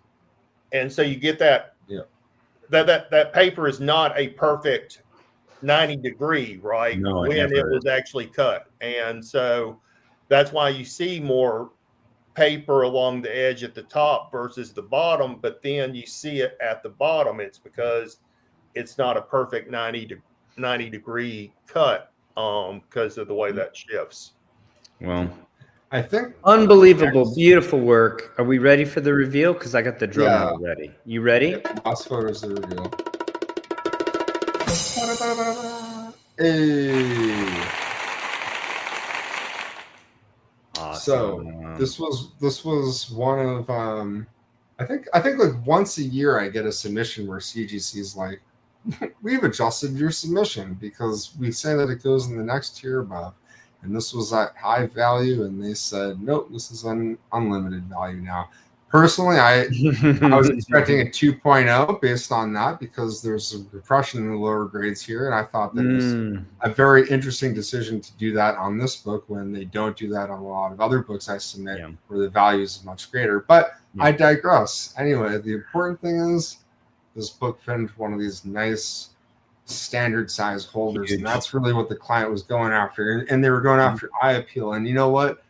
And so you get that, that paper is not a perfect 90 degree, right? No, when it was actually cut. And so that's why you see more paper along the edge at the top versus the bottom, but then you see it at the bottom. It's because it's not a perfect 90 degree cut because of the way that shifts. Well, I think unbelievable, beautiful work. Are we ready for the reveal? Because I got the drum roll ready. You ready? Last photos of the reveal. Hey. Awesome. So this was one of I think like once a year I get a submission where CGC's like, we've adjusted your submission because we say that it goes in the next tier above, and this was at high value, and they said nope, this is unlimited value now. Personally, I was expecting a 2.0 based on that because there's some repression in the lower grades here, and I thought that was a very interesting decision to do that on this book when they don't do that on a lot of other books I submit where the value is much greater. But I digress. Anyway, the important thing is this book finished one of these nice standard size holders, Huge. and that's really what the client was going after, and they were going after eye appeal. And you know what?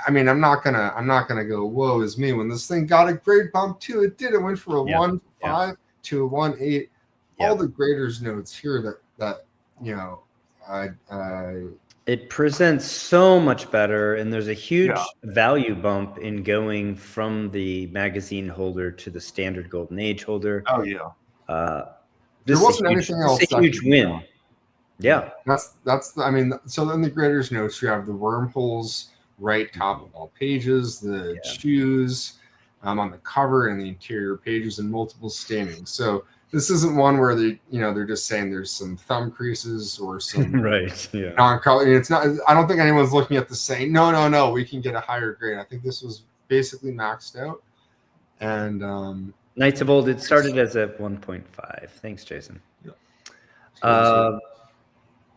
I'm not gonna go, whoa, is me when this thing got a grade bump too. It did. It went from a 1.5 to a 1.8. All the graders notes here that it presents so much better, and there's a huge value bump in going from the magazine holder to the standard golden age holder. Oh yeah. There wasn't anything else. It's a huge win. Yeah. So in the grader's notes, you have the wormholes right top of all pages, the shoes on the cover and the interior pages, and multiple stainings. So this isn't one where they're just saying there's some thumb creases or some non-color. It's not. I don't think anyone's looking at this saying no, we can get a higher grade. I think this was basically maxed out. And Knights of Old, it started as a 1.5. Thanks, Jason.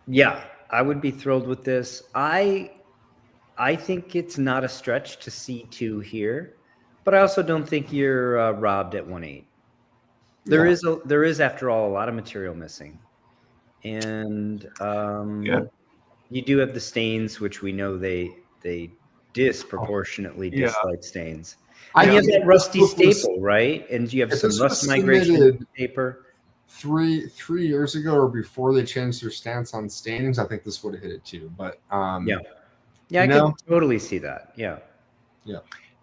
Yeah, I would be thrilled with this. I think it's not a stretch to see 2 here, but I also don't think you're robbed at 1.8. There is, after all, a lot of material missing, and you do have the stains, which we know they disproportionately dislike stains. And you have that rusty staple, right? And you have some rust migration in the paper. 3 years ago or before they changed their stance on stainings, I think this would have hit it too. But I can totally see that. Yeah.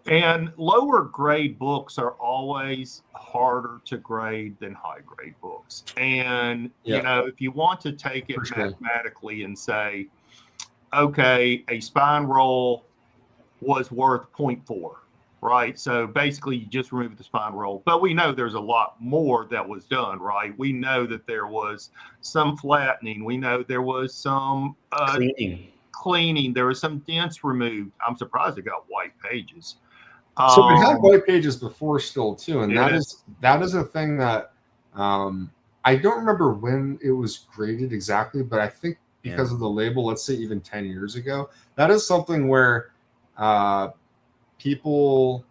And lower grade books are always harder to grade than high grade books. And if you want to take it mathematically and say, okay, a spine roll was worth 0.4. Right. So basically you just remove the spine roll, but we know there's a lot more that was done, right? We know that there was some flattening. We know there was some cleaning. There was some dents removed. I'm surprised it got white pages. So we had white pages before still too. And that is a thing that I don't remember when it was graded exactly, but I think because of the label, let's say even 10 years ago, that is something where people,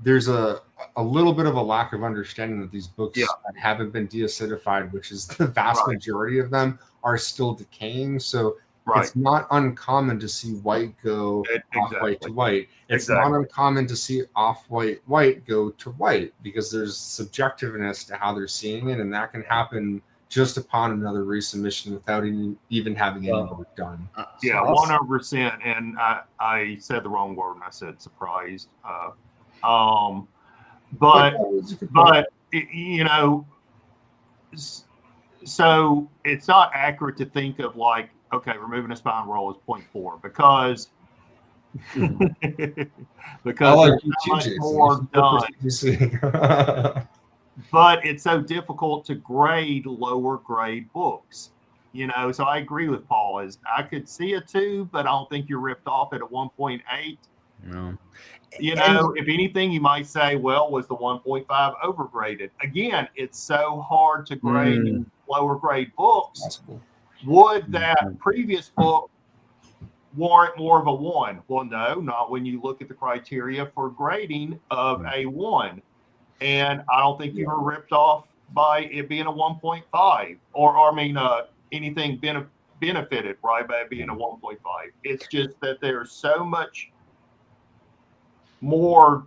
there's a little bit of a lack of understanding that these books that haven't been deacidified, which is the vast majority of them, are still decaying. So it's not uncommon to see white go off-white to white. It's not uncommon to see off-white go to white, because there's subjectiveness to how they're seeing it, and that can happen just upon another resubmission without even having any work done. 100%. And I said the wrong word when I said surprised. But so it's not accurate to think of like, okay, removing a spine roll is 0.4 because there's so much more done. But it's so difficult to grade lower grade books, so I agree with Paul. I could see a 2, but I don't think you're ripped off at a 1.8. No. If anything, you might say, well, was the 1.5 overgraded? Again, it's so hard to grade lower grade books. Possible. Would that previous book warrant more of a 1? Well, no, not when you look at the criteria for grading of a 1. And I don't think you were ripped off by it being a 1.5 or anything benefited by it being a 1.5. It's just that there's so much more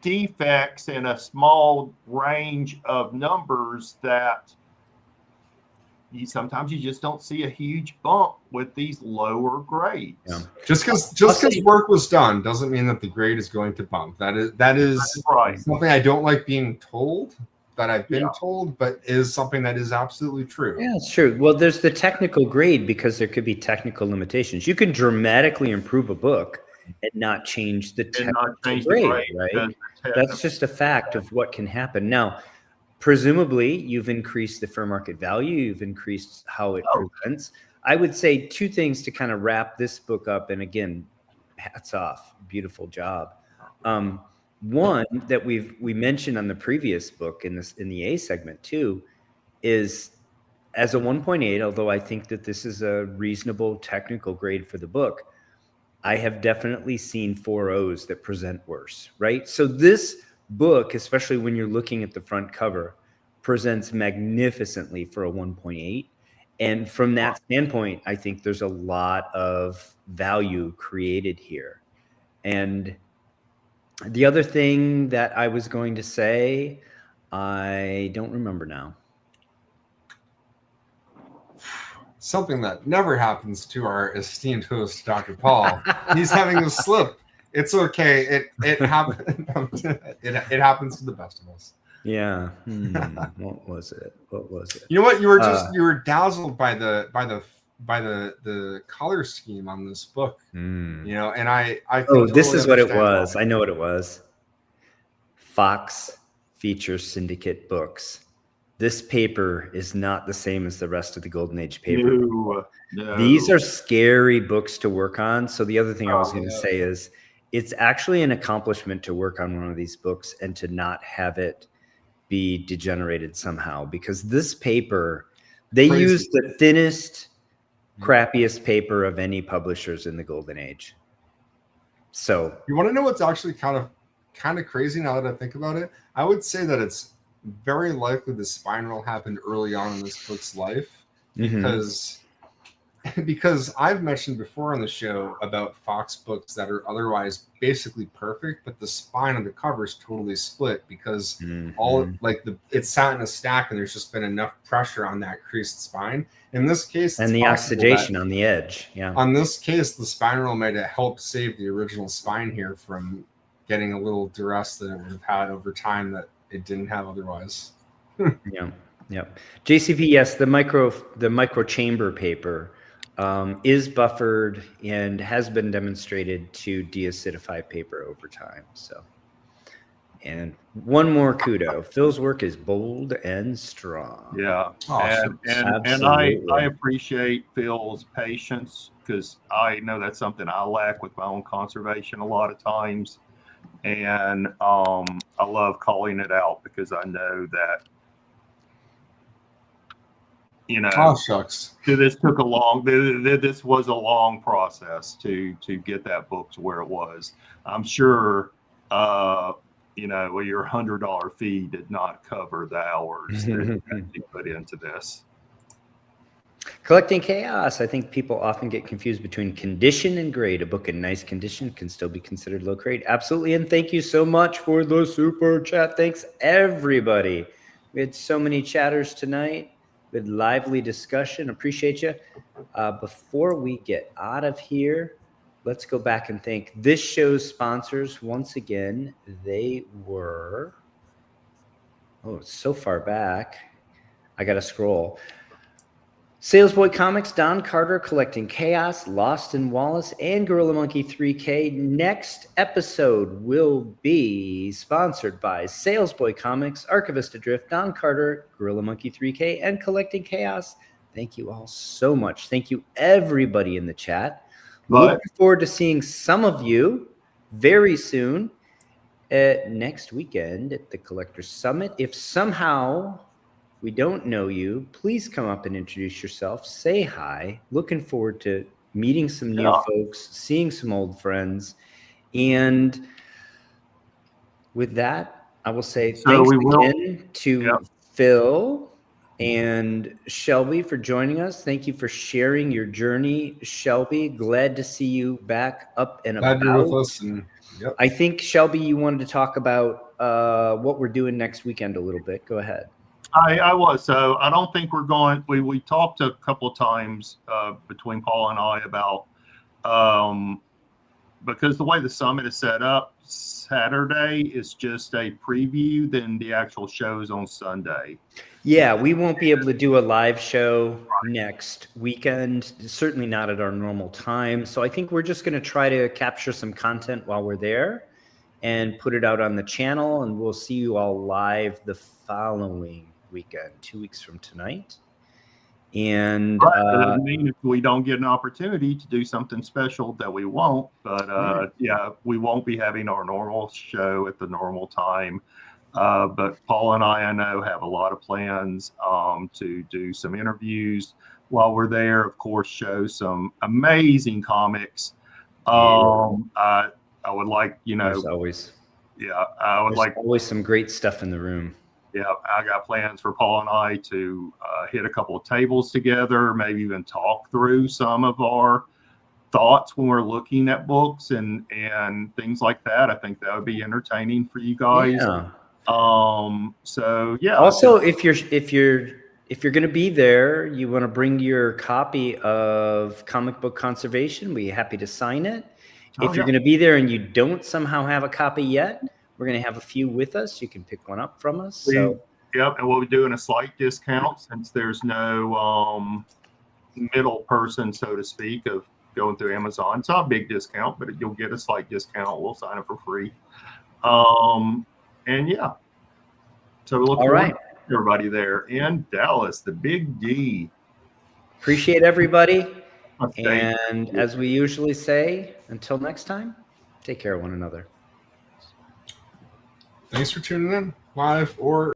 defects in a small range of numbers that sometimes you just don't see a huge bump with these lower grades. Yeah. Just because work was done doesn't mean that the grade is going to bump. That is something I don't like being told, that I've been told, but is something that is absolutely true. Yeah, it's true. Well, there's the technical grade, because there could be technical limitations. You can dramatically improve a book and not change the technical grade, right? That's just a fact of what can happen. Now, presumably, you've increased the fair market value. You've increased how it presents. I would say 2 things to kind of wrap this book up. And again, hats off, beautiful job. One that we mentioned on the previous book in the A segment too, is as a 1.8. Although I think that this is a reasonable technical grade for the book, I have definitely seen 4.0s that present worse. Right. So this book, especially when you're looking at the front cover, presents magnificently for a 1.8. And from that standpoint, I think there's a lot of value created here. And the other thing that I was going to say, I don't remember now. Something that never happens to our esteemed host, Dr. Paul. He's having a slip. It's okay. It happens. It happens to the best of us. Yeah. What was it? You know what? You were dazzled by the color scheme on this book. You know, and I oh, this is what it was. I know what it was. Fox Features Syndicate Books. This paper is not the same as the rest of the Golden Age paper. No. These are scary books to work on. So the other thing I was going to say is it's actually an accomplishment to work on one of these books and to not have it be degenerated somehow, because this paper, they used the thinnest, crappiest paper of any publishers in the Golden Age. So you want to know what's actually kind of crazy now that I think about it? I would say that it's very likely the spine roll happened early on in this book's life, because I've mentioned before on the show about Fox books that are otherwise basically perfect, but the spine of the cover is totally split because it sat in a stack and there's just been enough pressure on that creased spine. In this case, and the oxidation on the edge. Yeah. On this case, the spine roll might have helped save the original spine here from getting a little duress that it would have had over time that it didn't have otherwise. Yeah. JCP, yes, the micro chamber paper is buffered and has been demonstrated to deacidify paper over time. So, and one more kudo. Phil's work is bold and strong. Yeah. And I appreciate Phil's patience, because I know that's something I lack with my own conservation a lot of times. And I love calling it out because I know that, you know, shucks. This took a long. This was a long process to get that book to where it was. I'm sure, you know, your $100 fee did not cover the hours that you put into this. Collecting Chaos. I think people often get confused between condition and grade. A book in nice condition can still be considered low grade. Absolutely. And thank you so much for the super chat. Thanks, everybody. We had so many chatters tonight. Good lively discussion. Appreciate you. Before we get out of here, let's go back and thank this show's sponsors once again. They were, it's so far back. I got to scroll. Salesboy Comics, Don Carter, Collecting Chaos, Lost in Wallace, and Gorilla Monkey 3K. Next episode will be sponsored by Salesboy Comics, Archivist Adrift, Don Carter, Gorilla Monkey 3K, and Collecting Chaos. Thank you all so much. Thank you, everybody in the chat. Looking forward to seeing some of you very soon next weekend at the Collectors Summit. If somehow we don't know you, please come up and introduce yourself. Say hi. Looking forward to meeting some new folks, seeing some old friends. And with that, I will say thanks again to Phil and Shelby for joining us. Thank you for sharing your journey, Shelby. Glad to see you back up and about. Glad you're with us. I think, Shelby, you wanted to talk about what we're doing next weekend a little bit. Go ahead. I was. So I don't think we're going. We talked a couple of times between Paul and I about because the way the summit is set up, Saturday is just a preview. Then the actual show is on Sunday. Yeah, we won't be able to do a live show next weekend. Certainly not at our normal time. So I think we're just going to try to capture some content while we're there and put it out on the channel. And we'll see you all live the following weekend, 2 weeks from tonight. And doesn't mean if we don't get an opportunity to do something special that we won't, but we won't be having our normal show at the normal time. But Paul and I know, have a lot of plans to do some interviews while we're there. Of course, show some amazing comics. I would like, there's always, I would like always some great stuff in the room. Yeah, I got plans for Paul and I to hit a couple of tables together, maybe even talk through some of our thoughts when we're looking at books and things like that. I think that would be entertaining for you guys. Yeah. So yeah. Also, if you're going to be there, you want to bring your copy of Comic Book Conservation, we're happy to sign it. If you're going to be there and you don't somehow have a copy yet, we're going to have a few with us. You can pick one up from us. So, yep, and we'll be doing a slight discount since there's no middle person, so to speak, of going through Amazon. It's not a big discount, but you'll get a slight discount. We'll sign it for free. And yeah, so we look forward to everybody there in Dallas, the Big D. Appreciate everybody. And as we usually say, until next time, take care of one another. Thanks for tuning in live or